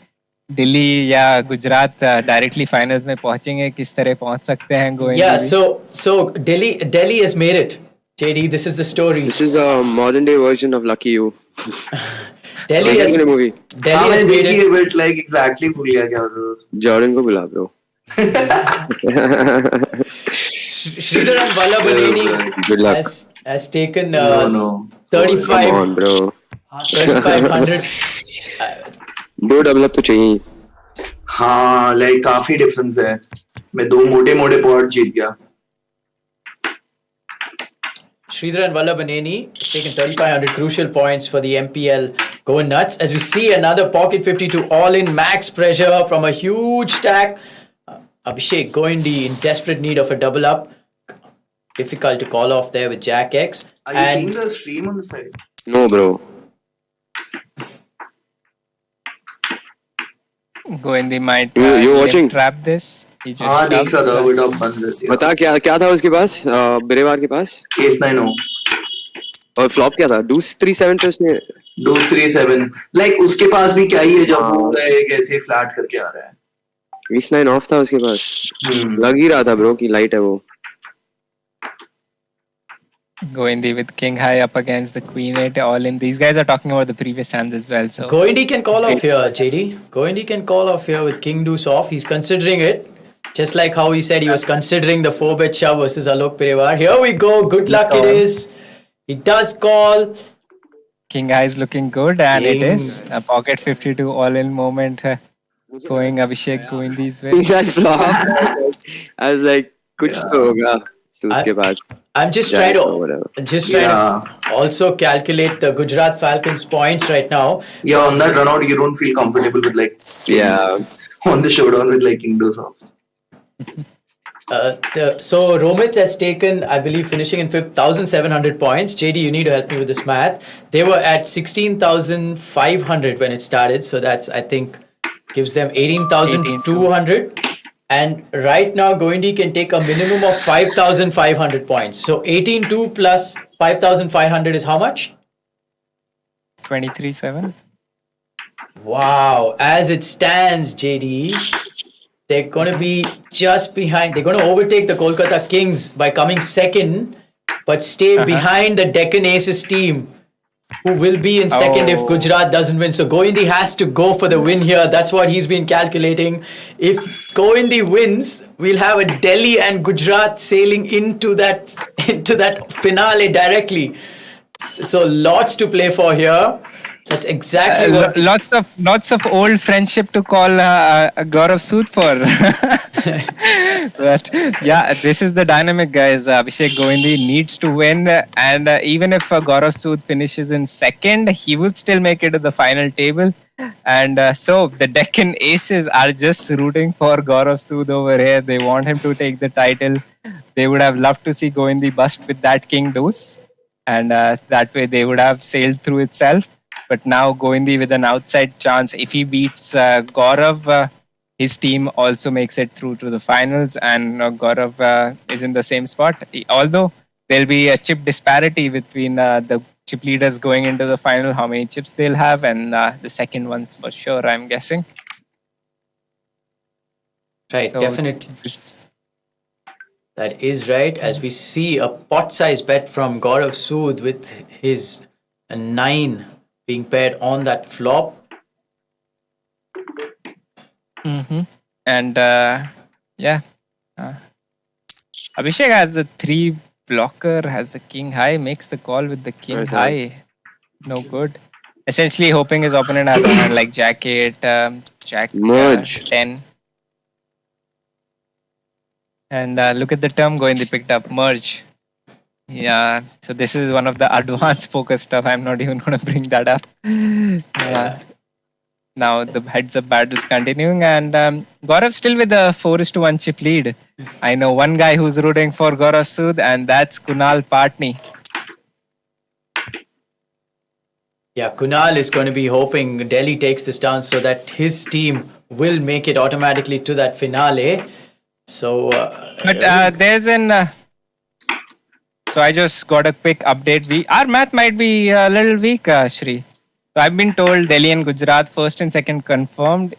दिल्ली या गुजरात डायरेक्टली फाइनल्स में पहुंचेंगे किस तरह पहुंच सकते हैं Govindi.
Yeah, so Delhi has made it. JD, this is the story.
This is a modern day version of Lucky You.
Delhi has
in a movie.
Delhi has made it.
But like exactly भूल गया क्या होता था.
Jordan को बुला bro.
Sridharan Vallabhaneni
Good luck.
has taken
No.
35
Come on, bro.
3500.
दो double up तो चाहिए.
हाँ, like काफी difference है. मैं दो मोटे पॉट जीत गया.
Sridharan Vallabhaneni has taken 3,500 crucial points for the MPL. Going nuts as we see another pocket 52 all in max pressure from a huge stack. Abhishek Goindi in desperate need of a double up. Difficult to call off there with Jack X.
Are you seeing the stream on the side?
No, bro.
Govindi might
You watching?
trap this. He just
हाँ देख रहा था
shoves.
वो top बंद कर दिया.
बता क्या था उसके पास बिरेवार के पास
Ace 9 हो.
और फ्लॉप क्या था. डूस 3-7 पे उसने
2-3-7. Like उसके पास भी क्या ही है जब वो कैसे फ्लैट करके आ रहा है.
Ace 9 ऑफ था उसके पास. लग ही रहा था ब्रो कि लाइट है वो.
Goindi with king high up against the queen 8 all in. These guys are talking about the previous hands as well. So
Goindi can call off here, JD. Goindi can call off here with King Deuce off. He's considering it. Just like how he said he was considering the 4-bet shove versus Alok Perewar. Here we go. Good luck it is. He does call.
King High is looking good, and it
King.
is a pocket 52 all-in moment going Abhishek going these way.
that flop. I was like, कुछ तो होगा सूद के बाद.
I'm just
Yeah,
trying
or whatever.
to also calculate the Gujarat Falcons points right now.
Yeah, on that run out, you don't feel comfortable with like
Yeah.
on the showdown with like Indo off.
So Romit has taken, I believe, finishing in 5th, 1,700 points. JD, you need to help me with this math. They were at 16,500 when it started. So that's, I think, gives them 18,200. And right now, Goindi can take a minimum of 5,500 points. So 18,2 plus 5,500 is how much?
23-7.
Wow. As it stands, JD, they're going to be just behind. They're going to overtake the Kolkata Kings by coming second, but stay behind the Deccan Aces team, who will be in second if Gujarat doesn't win. So Goindi has to go for the win here. That's what he's been calculating. If Goindi wins, we'll have a Delhi and Gujarat sailing into that finale directly. So lots to play for here. That's exactly what.
Lots of old friendship to call Gaurav Sood for. But yeah, this is the dynamic, guys. Abhishek Goindi needs to win, and even if Gaurav Sood finishes in second, he would still make it to the final table. And so the Deccan Aces are just rooting for Gaurav Sood over here. They want him to take the title. They would have loved to see Goindi bust with that King Deuce, and that way they would have sailed through itself. But now Goindi with an outside chance. If he beats Gaurav, his team also makes it through to the finals, and Gaurav is in the same spot. Although there'll be a chip disparity between the chip leaders going into the final, how many chips they'll have, and the second ones for sure, I'm guessing.
Right,
So
definitely. That is right. As we see a pot-sized bet from Gaurav Sood with his 9 being paired on that flop.
And yeah, Abhishek has the 3 blocker, has the King High, makes the call with the King High. No good. Essentially hoping his opponent has a hand like Jack 8, Jack
Merge.
10. And look at the term Goindi picked up, merge. Yeah, so this is one of the advanced poker stuff. I'm not even going to bring that up. Now the heads-up battle is continuing, and Gaurav still with a 4-1 chip lead. I know one guy who's rooting for Gaurav Sood, and that's Kunal Patni.
Yeah, Kunal is going to be hoping Delhi takes this down so that his team will make it automatically to that finale. So,
But there's an... So I just got a quick update. Our math might be a little weak, Shri. So I've been told Delhi and Gujarat first and second confirmed.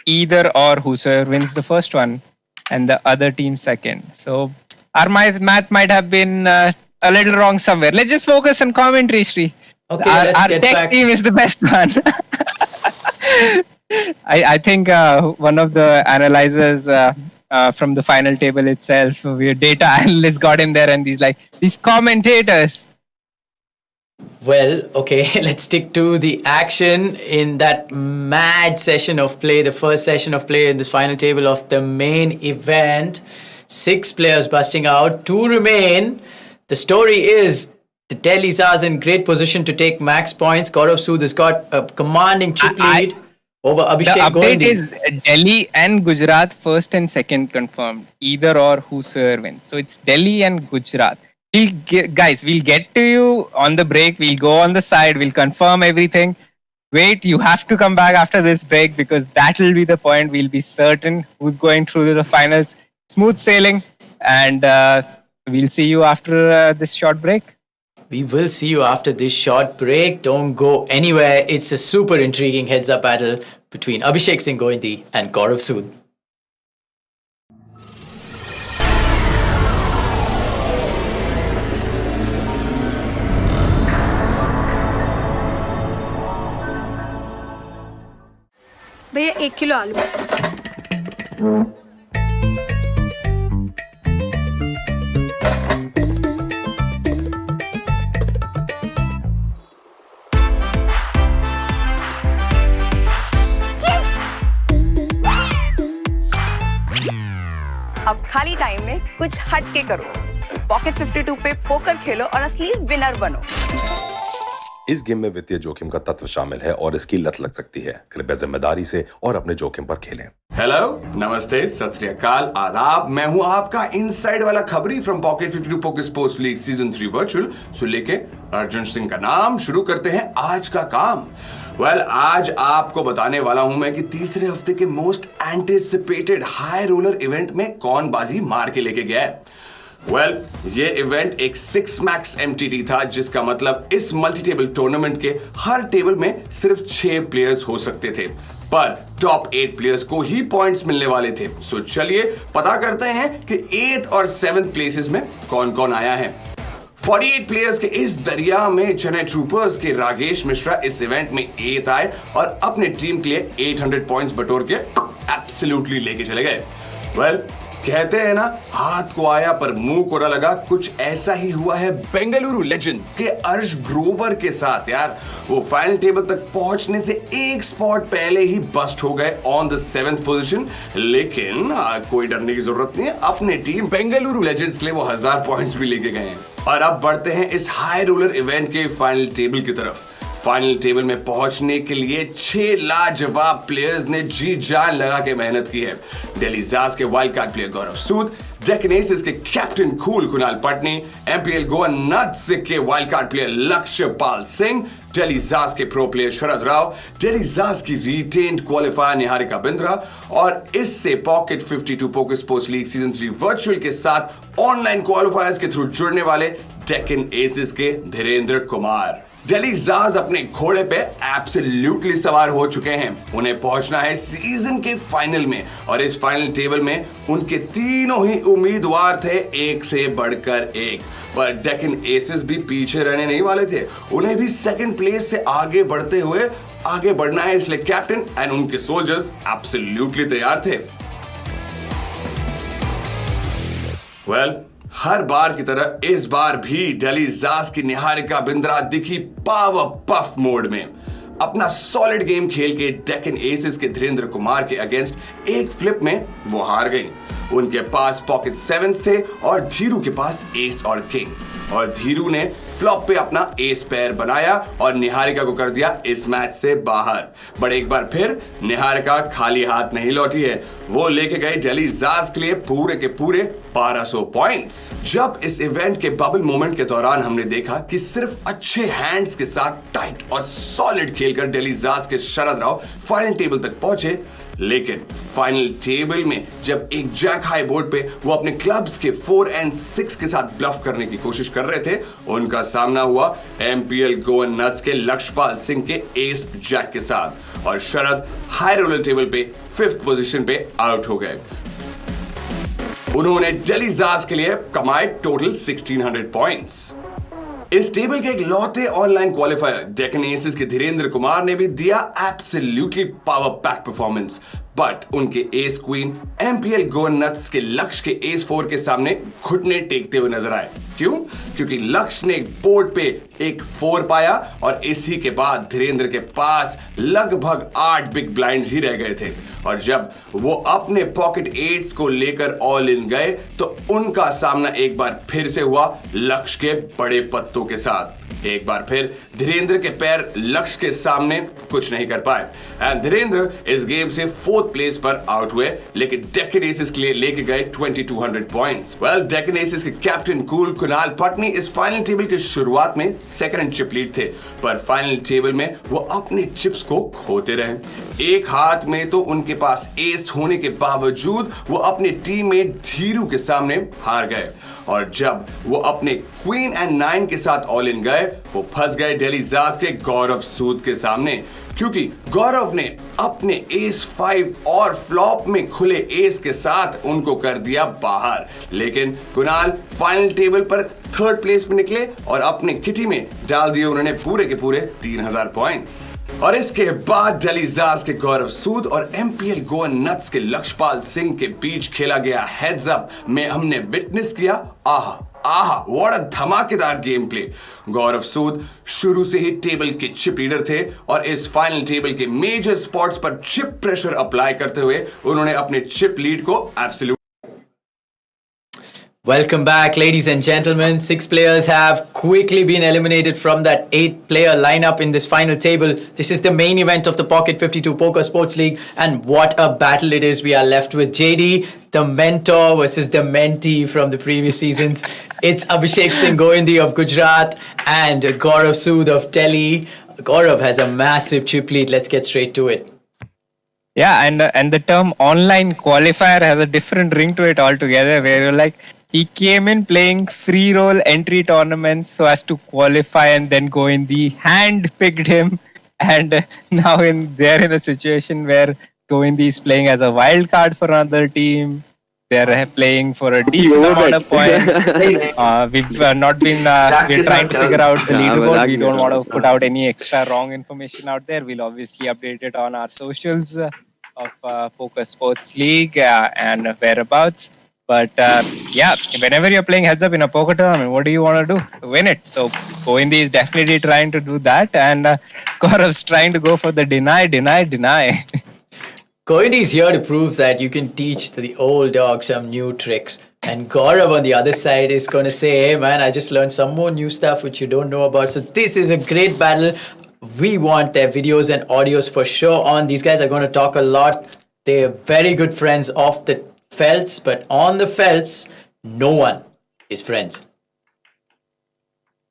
Either or whosoever wins the first one, and the other team second. So our math might have been a little wrong somewhere. Let's just focus on commentary, Shri.
okay,
Our
let's get
tech
back.
team is the best one. I think one of the analyzers from the final table itself, your data analyst got in there, and these commentators.
Well, okay, let's stick to the action in that mad session of play, the first session of play in this final table of the main event. 6 players busting out, 2 remain. The story is the Delhi Stars in great position to take max points. Gaurav Sood has got a commanding chip lead over Abhishek
The update
Goindi.
is Delhi and Gujarat first and second confirmed. Either or whosoever wins. So it's Delhi and Gujarat. Guys, we'll get to you on the break. We'll go on the side. We'll confirm everything. Wait, you have to come back after this break because that will be the point. We'll be certain who's going through to the finals. Smooth sailing. And we'll see you after this short break.
We will see you after this short break. Don't go anywhere. It's a super intriguing heads-up battle between Abhishek Singh Goindi and Gaurav Sood.
भैया 1 kilo आलू कुछ हट के करो। Pocket 52 पे poker खेलो और असली winner बनो।
इस गेम में वित्तीय जोखिम का तत्व शामिल है और इसकी लत लग सकती है। कृपया जिम्मेदारी से और अपने जोखिम पर खेलें।
हेलो, नमस्ते, सत श्री अकाल, आदाब। मैं हूं आपका इनसाइड वाला खबरी from pocket 52 poker sports league season 3 virtual. So लेके अर्जुन सिंह का नाम शुरू करते हैं आज का काम। आज आपको बताने वाला हूं मैं कि तीसरे हफ्ते के most anticipated high roller event में कौन बाजी मार के लेके गया है। ये इवेंट एक 6 मैक्स एमटीटी था, जिसका मतलब इस मल्टी टेबल टूर्नामेंट के हर टेबल में सिर्फ 6 प्लेयर्स हो सकते थे, पर टॉप 8 प्लेयर्स को ही पॉइंट्स मिलने वाले थे। सो चलिए पता करते हैं कि 8th और 7th प्लेसेस में कौन कौन आया है। 48 प्लेयर्स के इस दरिया में चेन्नई ट्रूपर्स के राकेश मिश्रा इस इवेंट में 8th आए और अपने टीम के लिए 800 पॉइंट्स बटोर के एब्सोल्युटली लेके चले गए। कहते हैं ना, हाथ को आया पर मुंह को न लगा। कुछ ऐसा ही हुआ है बेंगलुरु लेजेंड्स के अर्श ग्रोवर के साथ। यार, वो फाइनल टेबल तक पहुंचने से एक स्पॉट पहले ही बस्ट हो गए ऑन द 7th पोजीशन। लेकिन कोई डरने की जरूरत नहीं है, अपने टीम बेंगलुरु लेजेंड्स के लिए वो 1000 पॉइंट्स भी लेके गए हैं। और अब बढ़ते हैं इस हाई रोलर इवेंट के फाइनल टेबल की तरफ। फाइनल टेबल में पहुंचने के लिए 6 लाजवाब प्लेयर्स ने जी जान लगा के मेहनत की है। दिल्ली जाज के wild card player Gaurav Sood, Deccan Aces के captain cool Kunal Patni, MPL Goa Nuts के wild card player Lakshyapal Singh, Delhi Jazz के pro player Sharad Rao, Delhi Jazz की रिटेन्ड क्वालिफायर निहारिका बिंद्रा और इससे pocket 52 poker sports league season 3 virtual के साथ ऑनलाइन क्वालिफायर्स के थ्रू जुड़ने वाले डेक्कन एसेस के धीरेन्द्र कुमार। दिल्ली जाज अपने घोड़े पे एब्सोल्युटली सवार हो चुके हैं। उन्हें पहुंचना है सीजन के फाइनल में और इस फाइनल टेबल में उनके तीनों ही उम्मीदवार थे, एक से बढ़कर एक। पर डेक्कन एसेस भी पीछे रहने नहीं वाले थे। उन्हें भी सेकंड प्लेस से आगे बढ़ते हुए आगे बढ़ना है, इसलिए कैप्टन एंड उनके सोल्जर्स एब्सोल्युटली तैयार थे। हर बार की तरह इस बार भी दिल्ली जाज की निहारिका बिंद्रा दिखी पावर पफ मोड में। अपना सॉलिड गेम खेल के डेक्कन एसेस के धीरेन्द्र कुमार के अगेंस्ट एक फ्लिप में वो हार गई। उनके पास पॉकेट 7 थे और धीरू के पास एस और किंग, और धीरू ने फ्लॉप पे अपना एस पैर बनाया और निहारिका को कर दिया इस मैच से बाहर। बट एक बार फिर निहारिका खाली हाथ नहीं लौटी है, वो लेके गए दिल्ली जाज के लिए पूरे के पूरे 1200 पॉइंट्स। जब इस इवेंट के बबल मोमेंट के दौरान हमने देखा कि सिर्फ अच्छे हैंड्स के साथ टाइट और सॉलिड खेलकर दिल्ली जाज के शरद राव फाइनल टेबल तक पहुंचे, लेकिन फाइनल टेबल में जब एक जैक हाई बोर्ड पे वो अपने क्लब्स के 4 और 6 के साथ ब्लफ करने की कोशिश कर रहे थे, उनका सामना हुआ एमपीएल गोवा नट्स के लक्ष्यपाल सिंह के एस जैक के साथ और शरद हाई रोलर टेबल पे 5th पोजीशन पे आउट हो गए। उन्होंने दिल्ली जाज के लिए कमाए टोटल 1600 पॉइंट्स। इस टेबल के एक लौते ऑनलाइन क्वालिफायर डेक्कन एसेस के धीरेन्द्र कुमार ने भी दिया absolutely power pack performance, but उनके ace queen MPL Goa Nuts के लक्ष्य के एस 4 के सामने घुटने टेकते हुए नजर आए। क्यों? क्योंकि लक्ष्य ने बोर्ड पे एक 4 पाया और इसी के बाद धीरेन्द्र के पास लगभग 8 बिग ब्लाइंड्स ही रह गए थे, और जब वो अपने पॉकेट 8s को लेकर ऑल इन गए तो उनका सामना एक बार फिर से हुआ लक्ष्य के बड़े पत्तों के साथ। एक बार फिर धीरेन्द्र के पैर लक्ष्य के सामने कुछ नहीं कर पाए एंड धीरेन्द्र इस गेम से 4th प्लेस पर आउट हुए, लेकिन डेक्कन एसेस के लिए लेके गए 2200 पॉइंट्स। डेक्कन एसेस के कैप्टन कूल कुणाल पटनी इस फाइनल टेबल की शुरुआत में सेकंड चिप लीड थे, पर फाइनल टेबल में वो अपने चिप्स को खोते रहे। एक हाथ में तो उनके पास एस होने के बावजूद वो अपने टीममेट धीरू के सामने हार गए, और जब वो अपने क्वीन एंड 9 के साथ ऑल इन गए, वो फंस गए दिल्ली जाज के गौरव सूद के सामने, क्योंकि गौरव ने अपने एस 5 और फ्लॉप में खुले एस के साथ उनको कर दिया बाहर। लेकिन कुणाल फाइनल टेबल पर 3rd प्लेस में निकले और अपने किटी में डाल दिए उन्होंने पूरे के पूरे 3000 पॉइंट्स। और इसके बाद दिल्ली जाज के गौरव सूद और एमपीएल गोवा नट्स के लक्ष्यपाल सिंह के बीच खेला गया हेड्स अप में हमने विटनेस किया व्हाट अ धमाकेदार गेम प्ले। गौरव सूद शुरू से ही टेबल के चिप लीडर थे और इस फाइनल टेबल के मेजर स्पॉट्स पर चिप प्रेशर अप्लाई करते हुए उन्होंने अपने चिप लीड को absolute
Welcome back, ladies and gentlemen. 6 players have quickly been eliminated from that 8-player lineup in this final table. This is the main event of the Pocket 52 Poker Sports League, and what a battle it is. We are left with JD, the mentor, versus the mentee from the previous seasons. It's Abhishek Singh Goindi of Gujarat and Gaurav Sood of Delhi. Gaurav has a massive chip lead. Let's get straight to it.
Yeah, and the term online qualifier has a different ring to it altogether, where you're like, he came in playing free roll entry tournaments so as to qualify, and then Goindi hand-picked him, and now they're in a situation where Goindi is playing as a wild card for another team. They're playing for a decent amount of points. We've not been. We're trying to figure out the leaderboard. We don't want to put out any extra wrong information out there. We'll obviously update it on our socials of Poker Sports League and whereabouts. But yeah, whenever you're playing heads up in a poker tournament, what do you want to do to win it? So Goindi is definitely trying to do that, and Gaurav's trying to go for the deny.
Goindi is here to prove that you can teach the old dog some new tricks. And Gaurav on the other side is going to say, hey man, I just learned some more new stuff which you don't know about. So this is a great battle. We want their videos and audios for sure on. These guys are going to talk a lot. They're very good friends off the felts, but on the felts, no one is friends.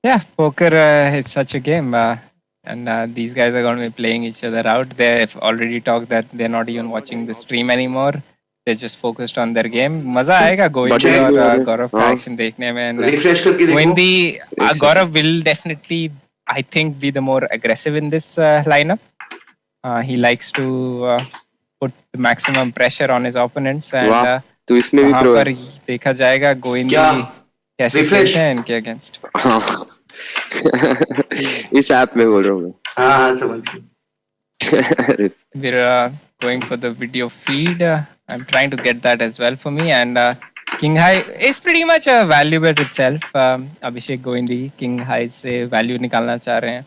Yeah, poker is such a game. And these guys are going to be playing each other out. They've already talked that they're not even watching the stream anymore. They're just focused on their game. मजा आएगा Goindi और Gaurav का action देखने में. And Goindi, Gaurav will definitely, I think, be the more aggressive in this lineup. He likes to put the maximum pressure on his opponents. And
तो इसमें भी pro
है. देखा जाएगा Goindi कैसे खेलते हैं इनके against.
इस ऐप में बोल रहा हूँ मैं.
हाँ समझ गया.
We're going for the video feed. I'm trying to get that as well for me. And King High is pretty much a value bet itself. Abhishek Goindi King High से value निकालना चाह रहे हैं.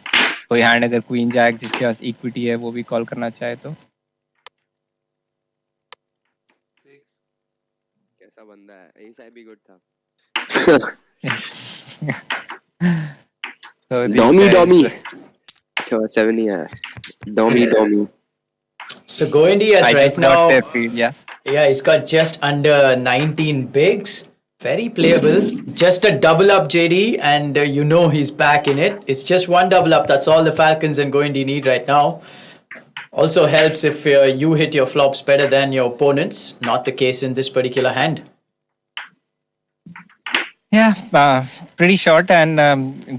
कोई hand अगर Queen Jack जिसके पास equity है वो भी call करना चाहे तो.
कैसा बंदा है? यही साइड भी good था.
So
Dommy. 70 है. Dommy.
So Goindi has right now,
yeah,
he's got just under 19 bigs. Very playable. Just a double up, JD, and you know he's back in it. It's just one double up. That's all the Falcons and Goindi need right now. Also helps if you hit your flops better than your opponents. Not the case in this particular hand.
Yeah, pretty short. And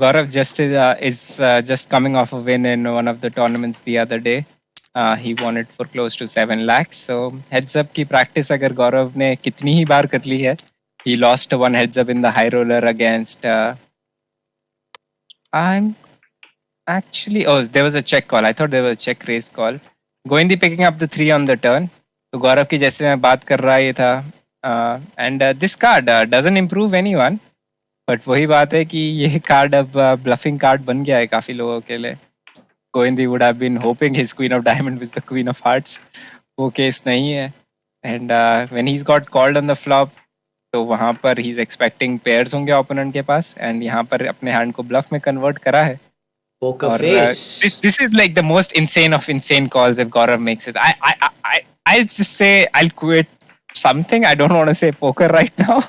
Gaurav just is just coming off a win in one of the tournaments the other day. He won it for close to 7 lakhs. So heads up की practice अगर गौरव ने कितनी ही बार कर ली है. He lost one heads up in the high roller against. I'm actually. Oh, there was a check call. I thought there was a check raise call. Goindi picking up the 3 on the turn. तो गौरव की जैसे मैं बात कर रहा ये था. And this card doesn't improve anyone. But वही बात है कि ये card अब bluffing card बन गया है काफी लोगों के लिए. Goindi would have been hoping his Queen of Diamond with the Queen of Hearts. वो case नहीं है. And when he's got called on the flop, तो वहाँ पर he's expecting pairs होंगे opponent के पास. And यहाँ पर अपने hand को bluff में convert करा है.
Poker face.
This is like the most insane of insane calls if Gaurav makes it. I'll just say I'll quit something. I don't want to say poker right now.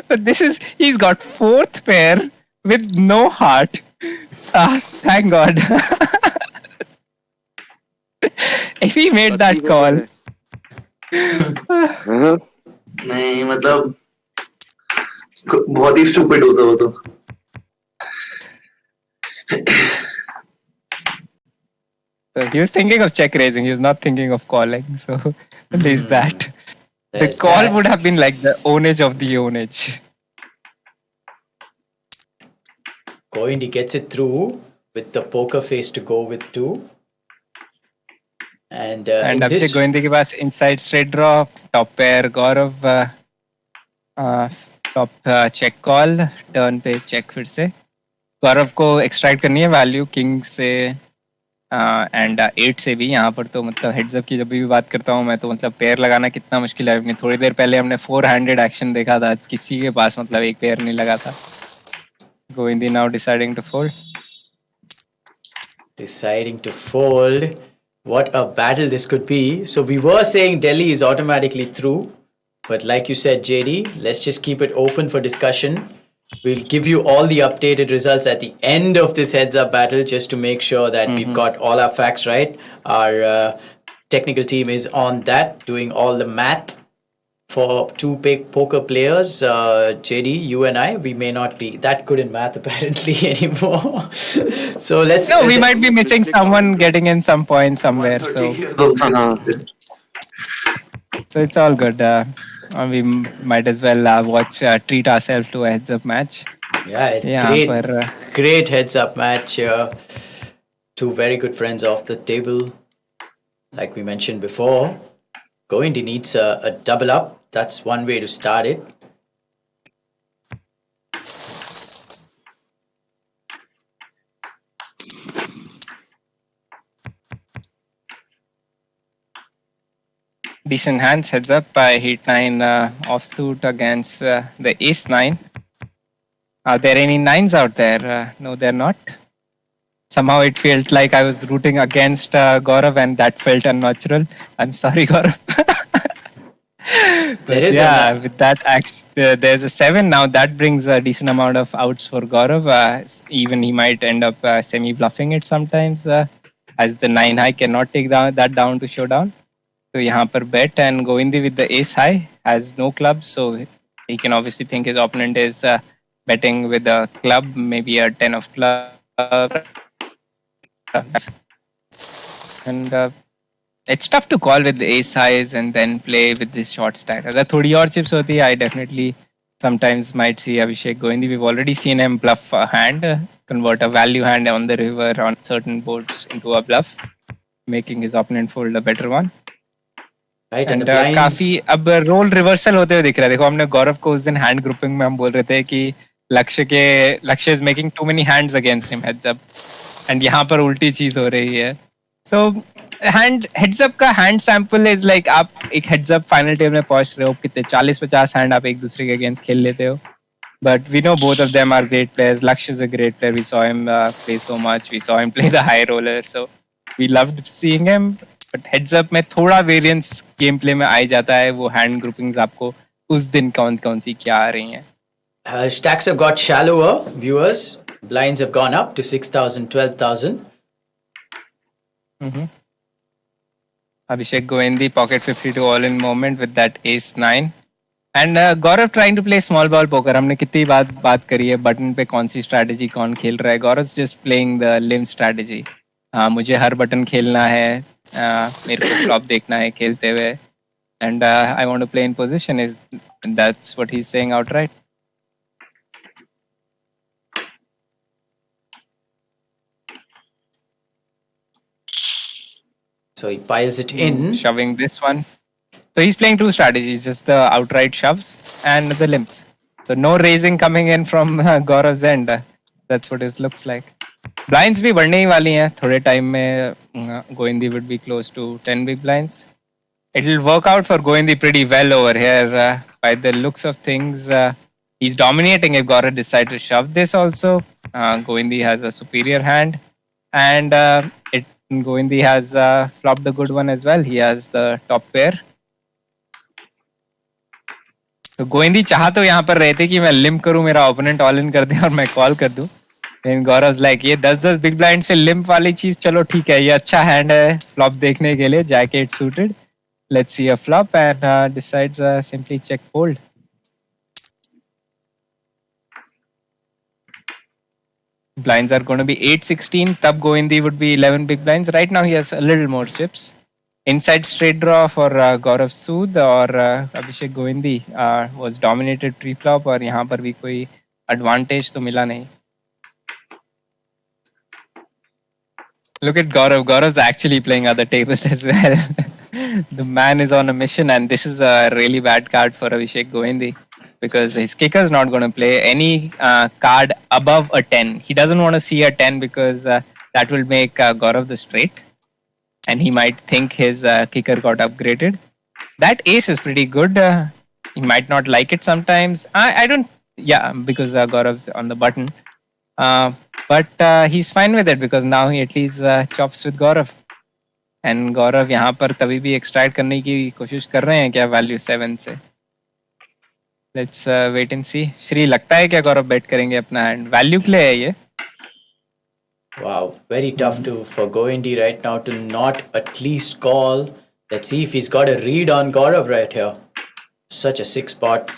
But he's got 4th pair with no heart. Thank God. If he made that call.
नहीं मतलब बहुत ही stupid होता वो तो.
So he was thinking of check raising. He was not thinking of calling. So there's that. The call would have been like the ownage of the ownage.
Goindi gets it through with the poker face to go with 2. And
Abhishek Goindi के पास inside straight draw, top pair Gaurav, top check call, turn पे check फिर से. गौरव को extract करनी है value king से and 8 से भी यहाँ पर तो मतलब हेड्स अप की जब भी बात करता हूँ मैं तो मतलब पेयर लगाना कितना मुश्किल है. थोड़ी देर पहले हमने 4-handed एक्शन देखा था, आज किसी के पास मतलब एक पेयर नहीं लगा था. Govindi now deciding to fold.
Deciding to fold. What a battle this could be. So we were saying Delhi is automatically through. But like you said, JD, let's just keep it open for discussion. We'll give you all the updated results at the end of this heads-up battle just to make sure that we've got all our facts right. Our technical team is on that, doing all the math. For two big poker players, JD, you and I, we may not be that good in math apparently anymore. So let's.
No, we might be missing someone getting in some points somewhere. So it's all good. We might as well watch, treat ourselves to a heads up match.
Yeah, great heads up match. Two very good friends off the table. Like we mentioned before, Govindy needs a double up. That's one way to start it.
Decent hands, heads up by Heat 9 offsuit against the Ace 9. Are there any 9s out there? No, they're not. Somehow it felt like I was rooting against Gaurav and that felt unnatural. I'm sorry, Gaurav. With that axe, there's a 7 now. That brings a decent amount of outs for Gaurav. Even he might end up semi-bluffing it sometimes, as the 9 high cannot take that down to showdown. So यहाँ पर bet and Govindy with the ace high has no club, so he can obviously think his opponent is betting with a club, maybe a 10 of club. And it's tough to call with the ace highs and then play with this short stack. अगर थोड़ी और chips होती, I definitely sometimes might see Abhishek Govindy. We've already seen him bluff a hand, convert a value hand on the river on certain boards into a bluff, making his opponent fold a better one.
Right, and
काफी अब role reversal होते हुए दिख रहा है. देखो हमने गौरव को उस दिन हैंड ग्रुपिंग में हम बोल रहे थे कि Lakshya is making too many hands against him heads up, and यहाँ पर उल्टी चीज हो रही है. सो हेड्स अप का हैंड सैंपल इज लाइक आप एक हेड्स अप फाइनल टेबल में पहुंच रहे हो, कितने 40-50 हैंड आप एक दूसरे के अगेंस्ट खेल लेते हो. But we know both of them are great players. Lakshya is a great player. We saw him play so much. We saw him play the high roller. So we loved seeing him. But heads up में थोड़ा variance game play में आ जाता है. वो hand groupings आपको उस दिन कौन सी क्या आ रही हैं.
Stacks have got shallower, viewers. Blinds have gone up to 6,000, 12,000.
Abhishek Govindy, pocket 52 all in moment with that ace 9. And Gaurav trying to play small ball poker. हमने कितनी बात करी है बटन पे कौन सी strategy कौन खेल रहा है. Gaurav's just playing the limb strategy. मुझे हर बटन खेलना है, मेरे को फ्लॉप देखना है खेलते हुए, and I want to play in position. That's what he's saying outright.
So he piles it in.
Shoving this one. So he's playing two strategies, just the outright shoves and the limps. So no raising coming in from Gaurav's end. That's what it looks like. Blinds भी बढ़ने ही वाली हैं. थोड़े time में Govindy would be close to 10 big blinds. It will work out for Govindy pretty well over here. By the looks of things, he's dominating if Gaurav decides to shove this also. Govindy has a superior hand. And Govindy has flopped a good one as well. He has the top pair. तो गोविंदी चाह तो यहाँ पर रहते कि मैं limp करूं, मेरा ओपोनेंट ऑल इन कर दे और मैं कॉल कर दूं. लेकिन गौरव लाइक ये 10-10 बिग ब्लाइंड से लिम्प वाली चीज चलो ठीक है, ये अच्छा हैंड है फ्लॉप देखने के लिए. Jack suited, let's see a flop and decides simply check fold. Blinds are going to be 8-16. Tab Govindy would be 11 big blinds. Right now he has a little more chips. Inside straight draw for Gaurav Sood or Abhishek Govindy was dominated pre-flop और यहाँ पर भी कोई advantage तो मिला नहीं. Look at Gaurav. Gaurav's actually playing other tables as well. The man is on a mission, and this is a really bad card for Abhishek Govindy because his kicker is not going to play any card above a 10. He doesn't want to see a 10 because that will make Gaurav the straight, and he might think his kicker got upgraded. That ace is pretty good. He might not like it sometimes. I don't. Yeah, because Gaurav's on the button. But he's fine with it because now he at least chops with Gaurav. And Gaurav यहाँ पर तभी भी extract करने की कोशिश कर रहे हैं क्या value 7 से? Let's wait and see. Shri लगता है क्या गौरव bet करेंगे अपना hand? Value के लिए है ये.
Wow, very tough for Goendy right now to not at least call. Let's see if he's got a read on Gaurav right here. Such a 6-spot.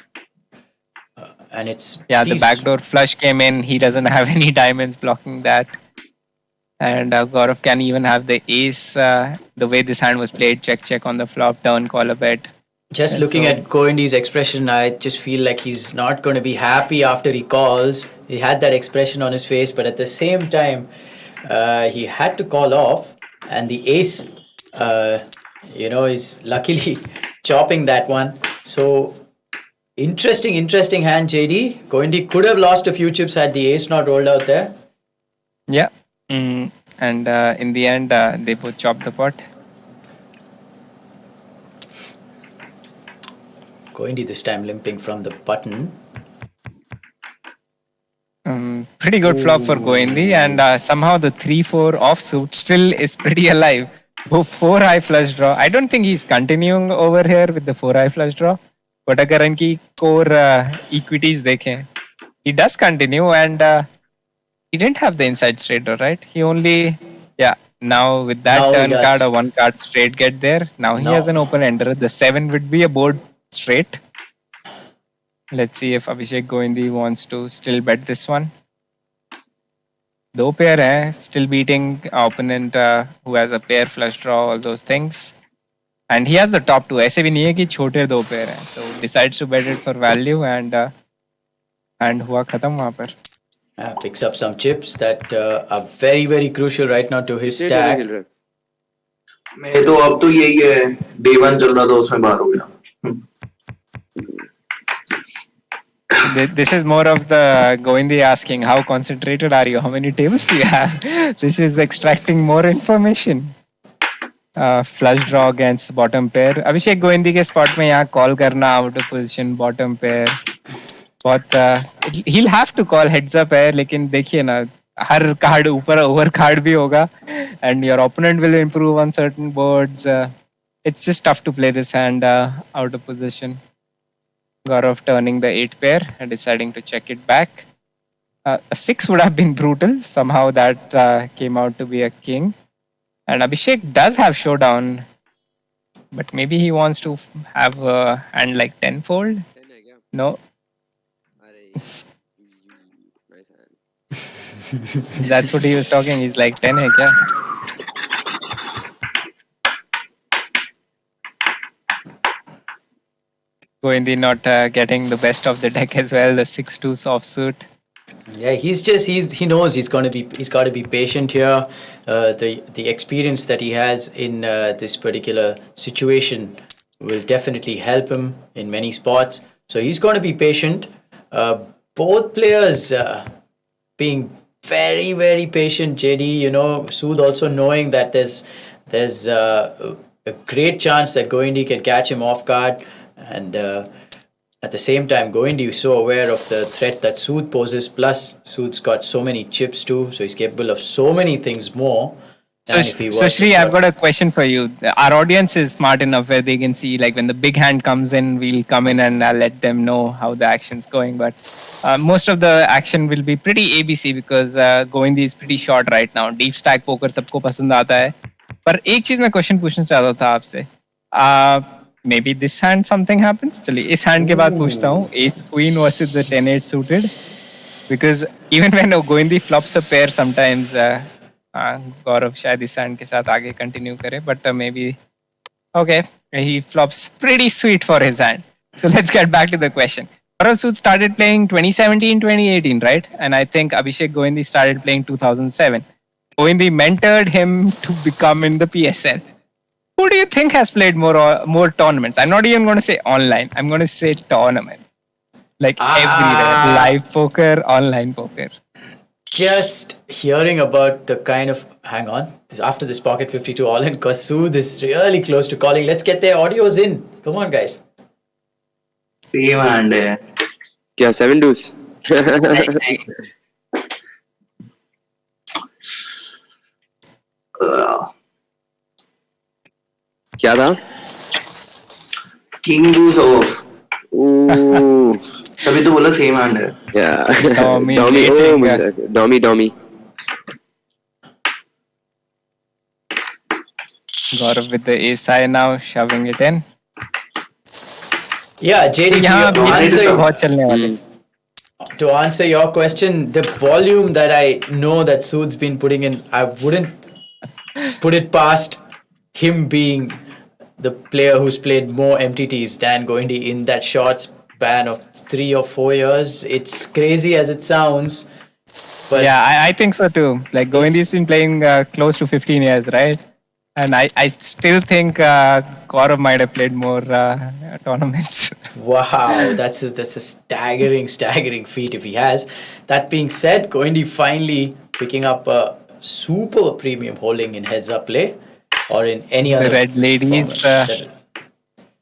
And it's...
Yeah, the backdoor flush came in. He doesn't have any diamonds blocking that. And Gaurav can even have the ace. The way this hand was played, check on the flop, turn, call a bet.
Just and looking at Goendy's expression, I just feel like he's not going to be happy after he calls. He had that expression on his face, but at the same time, he had to call off. And the ace, is luckily chopping that one. So, interesting hand, JD. Goendy could have lost a few chips had the ace not rolled out there.
Yeah. And in the end, they both chopped the pot.
Goendy this time limping from the button.
Pretty good flop for Goendy, and somehow the 3-4 offsuit still is pretty alive. 4 high flush draw. I don't think he's continuing over here with the 4 high flush draw. But अगर इनकी core equities देखें, he does continue, and he didn't have the inside straight draw, right? He only, now with that turn card or 1 card straight get there. Now he has an open ender. The 7 would be a board straight. Let's see if Abhishek Goendy wants to still bet this one. 2 pair hai, still beating opponent who has a pair flush draw, all those things. And he has the top 2. ऐसे भी नहीं है कि छोटे 2 pair हैं. So decides to bet it for value, and हुआ खत्म वहाँ पर.
Picks up some chips that are very, very crucial right now to his stack.
मैं तो अब तो यही है, day 1 चल रहा था उसमें बाहर हो गया.
This is more of the Goendy asking, how concentrated are you? How many tables do you have? This is extracting more information. Flush draw against bottom pair. Abhishek Goendy के spot में यहाँ call करना out of position bottom pair. But he'll have to call heads up है, लेकिन देखिए ना, हर card ऊपर over card भी होगा, and your opponent will improve on certain boards. It's just tough to play this hand out of position. Gaurav turning the 8 pair and deciding to check it back. A 6 would have been brutal. Somehow that came out to be a king. And Abhishek does have showdown, but maybe he wants to have a hand like 10 fold. No. That's what he was talking. He's like 10 hai kya? Goendy not getting the best of the deck as well. The 6-2 soft suit.
Yeah, he knows he's got to be patient here. The experience that he has in this particular situation will definitely help him in many spots. So he's going to be patient. Both players being very, very patient. JD, Sood also knowing that there's a great chance that Goendy can catch him off guard. And at the same time, Goendy is so aware of the threat that Sood poses. Plus, Sood's got so many chips too, so he's capable of so many things more.
So Shri, I've got a question for you. Our audience is smart enough where they can see, like, when the big hand comes in, we'll come in and let them know how the action's going. But most of the action will be pretty ABC because Goendy is pretty short right now. Deep stack poker सबको पसंद आता है. पर एक चीज मैं question पूछना चाहता था आपसे. Maybe this hand something happens. चलिए इस hand के बाद पूछता हूँ. Ace Queen versus the 10-8 suited. Because even when Goendy flops a pair, sometimes Gaurav शायद इस hand के साथ आगे continue करे. But maybe okay, he flops pretty sweet for his hand. So let's get back to the question. Gaurav Sood started playing 2017, 2018, right? And I think Abhishek Goendy started playing 2007. Goendy mentored him to become in the PSL. Who do you think has played more tournaments? I'm not even going to say online. I'm going to say tournament. Like everywhere. Live poker, online poker.
just hearing about the kind of hang on. After this Pocket 52 all in, Kasood is really close to calling. Let's get their audios in. Come on, guys.
Same hand है.
क्या 7 dues? क्या था?
King deuce off.
Ooh.
तभी तो बोला same hand है.
Yeah.
Dominating,
Dommy.
Gaurav with the ace high now, shoving it in.
Yeah, JD,
यहाँ
to
भी
answer,
तो बहुत चलने वाले.
to answer your question, the volume that I know that Sood's been putting in, I wouldn't put it past him being the player who's played more MTTs than Goindi in that short span of 3 or 4 years. It's crazy as it sounds. But
Yeah, I think so too. Like Govindi's been playing close to 15 years, right? And I still think Gaurav might have played more tournaments.
wow, that's a staggering feat if he has. That being said, Goindi finally picking up a super premium holding in heads up play or in any other
The red ladies
format.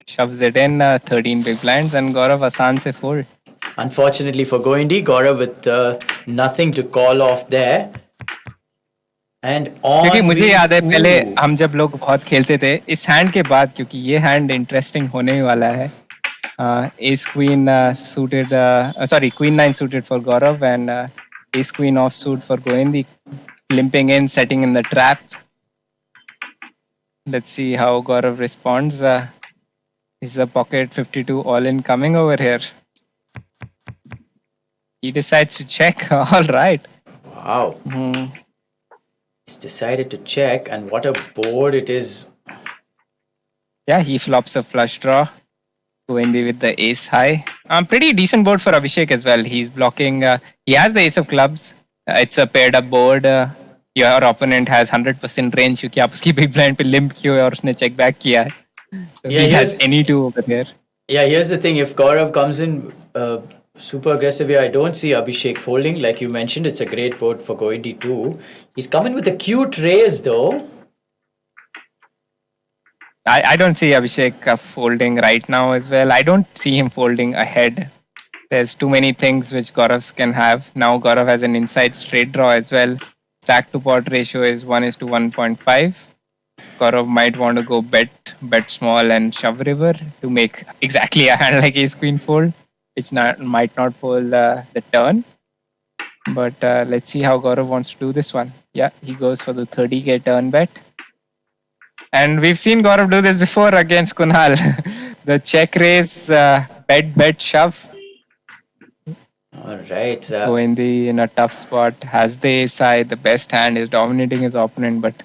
shoves it in, 13 big blinds, and Gaurav Asan se fold.
Unfortunately for Goindi, Gaurav with nothing to call off there. And on
क्योंकि मुझे याद है पहले
Ooh.
हम जब लोग बहुत खेलते थे इस हैंड के बाद, क्योंकि ये हैंड इंटरेस्टिंग होने ही वाला है. Ace Queen suited, sorry, Queen 9 suited for Gaurav, and Ace Queen offsuit for Goindi, limping in, setting in the trap. Let's see how Gaurav responds. Is the Pocket 52 all in coming over here? He decides to check. All right.
Wow. He's decided to check, and what a board it is.
Yeah, he flops a flush draw. Goindi with the ace high. Pretty decent board for Abhishek as well. He's blocking. He has the ace of clubs. It's a paired up board. Your opponent has 100% range क्योंकि आप उसकी big blind पे limp किए हो और उसने check back किया है. So
Yeah,
he has
here's-
any two over there.
Yeah, here's the thing. If Gaurav comes in super aggressive here, I don't see Abhishek folding. Like you mentioned, it's a great board for Goindi too. He's coming with a cute raise though.
I don't see Abhishek folding right now as well. I don't see him folding ahead. There's too many things which Gaurav can have. Now Gaurav has an inside straight draw as well. Stack to pot ratio is 1:1.5. Gaurav might want to go bet small and shove river to make exactly a hand like ace queen fold, which might not fold the turn. But let's see how Gaurav wants to do this one. Yeah, he goes for the 30k turn bet. And we've seen Gaurav do this before against Kunal. The check raise, bet, shove.
All right.
Goindi in a tough spot, has the ace high, the best hand, is dominating his opponent, but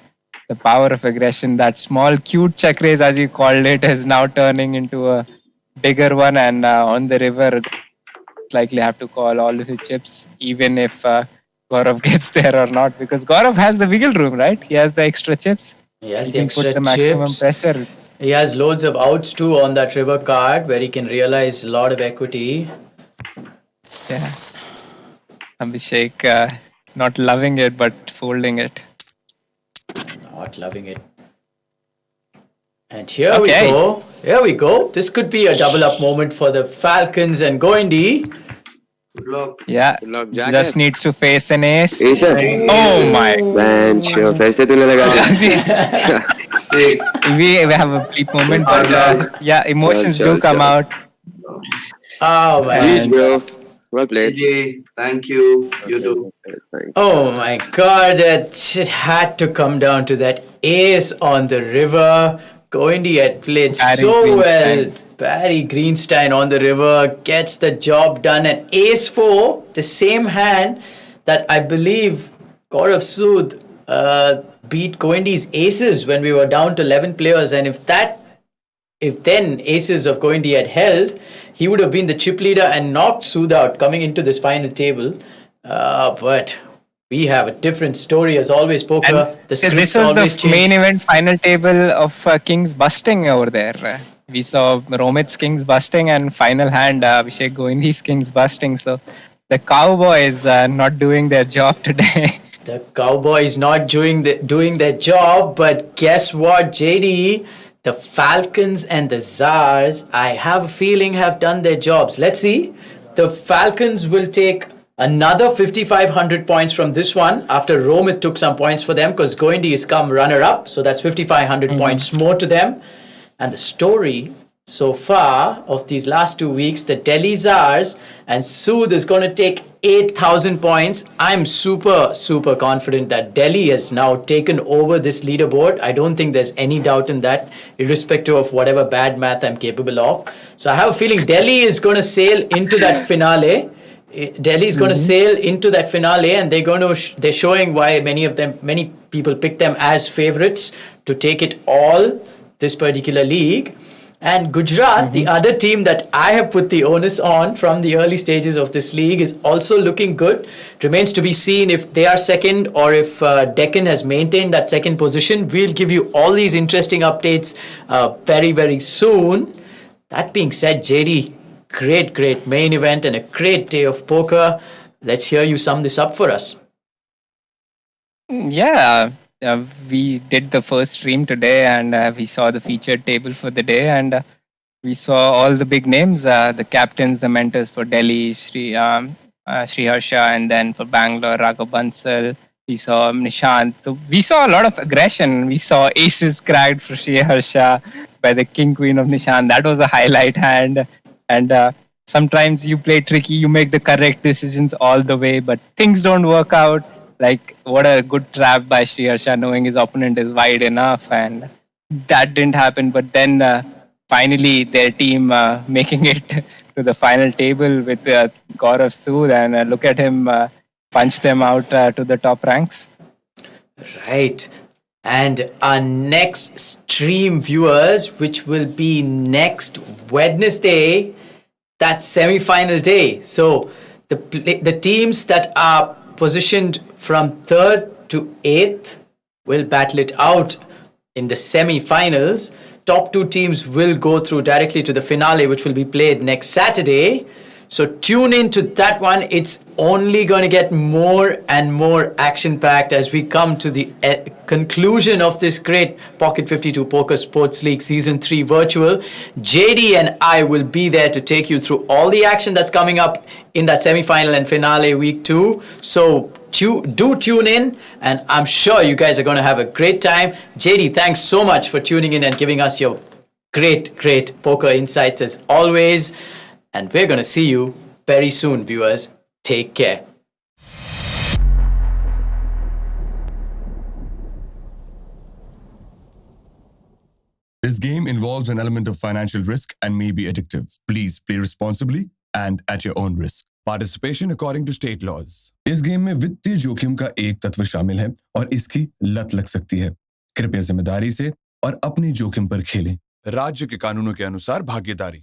the power of aggression, that small cute check raise as you called it, is now turning into a bigger one, and on the river likely have to call all of his chips, even if Gaurav gets there or not, because Gaurav has the wiggle room, right? He has the extra chips.
He has
He
the
can
extra
put the maximum
chips.
pressure.
He has loads of outs too on that river card where he can realize a lot of equity.
Yeah. Abhishek not loving it, but folding it.
Not loving it. And here
Okay.
we go. Here we go. This could be a double up moment for the Falcons and Goindi.
Good luck.
Yeah.
Good luck, Jack.
Just needs to face an ace.
Ace है?
Oh my.
Man, sure. फिर से तूने लगा दिया.
Sick.
we have a bleep moment, but yeah, emotions
Chal,
do come
chal.
out.
Oh man.
GG, bro. Well played.
AJ, thank you. You too.
Thanks.
Oh my god, that shit had to come down to that ace on the river. Goindi had played
Barry
so well.
Greenstein.
Barry Greenstein on the river gets the job done. And ace 4, the same hand that I believe Gaurav Sood beat Goindi's aces when we were down to 11 players. And if then aces of Goindi had held, he would have been the chip leader and knocked Sood out coming into this final table. But we have a different story as always, poker.
And
The
this
scripts
was
always
the
change.
main event final table of Kings busting over there. We saw Romit's Kings busting and final hand Abhishek Goindi's Kings busting. So the Cowboys not doing their job today.
The Cowboys not doing their job, but guess what, JD? The Falcons and the Czars, I have a feeling, have done their jobs. Let's see. The Falcons will take another 5,500 points from this one after Romit took some points for them because Goindi has come runner-up. So that's 5,500 points more to them. And the story so far of these last 2 weeks, the Delhi Czars and Sood is going to take 8,000 points. I'm super, super confident that Delhi has now taken over this leaderboard. I don't think there's any doubt in that, irrespective of whatever bad math I'm capable of. So I have a feeling Delhi is going to sail into that finale. Delhi is going to sail into that finale, and they're showing why many people pick them as favorites to take it all, this particular league. And Gujarat, the other team that I have put the onus on from the early stages of this league, is also looking good. It remains to be seen if they are second or if Deccan has maintained that second position. We'll give you all these interesting updates very, very soon. That being said, JD, great main event and a great day of poker. Let's hear you sum this up for us.
Yeah, we did the first stream today, and we saw the featured table for the day, and we saw all the big names, the captains, the mentors for Delhi, Sri Harsha, and then for Bangalore, Raghav Bansal. We saw Nishant. So we saw a lot of aggression. We saw aces cracked for Sri Harsha by the king queen of Nishant. That was a highlight hand. And sometimes you play tricky, you make the correct decisions all the way, but things don't work out. Like, what a good trap by Sri Harsha, knowing his opponent is wide enough, and that didn't happen. But then finally, their team making it to the final table with Gaurav Sood, and look at him punch them out to the top ranks.
Right. And our next stream, viewers, which will be next Wednesday, that's semi-final day. So the teams that are positioned from 3rd to 8th will battle it out in the semi-finals. Top 2 teams will go through directly to the finale, which will be played next Saturday. So tune in to that one. It's only going to get more and more action-packed as we come to the conclusion of this great Pocket 52 Poker Sports League Season 3 virtual. JD and I will be there to take you through all the action that's coming up in that semi-final and finale week 2. So do tune in, and I'm sure you guys are going to have a great time. JD, thanks so much for tuning in and giving us your great poker insights as always. And we're going to see you very soon, viewers. Take care.
This game involves an element of financial risk and may be addictive. Please play responsibly and at your own risk. Participation according to state laws. इस game में वित्तीय जोखिम का एक तत्व शामिल है और इसकी लत लग सकती है। कृपया जिम्मेदारी से और अपनी जोखिम पर खेलें। राज्य के कानूनों के अनुसार भागीदारी।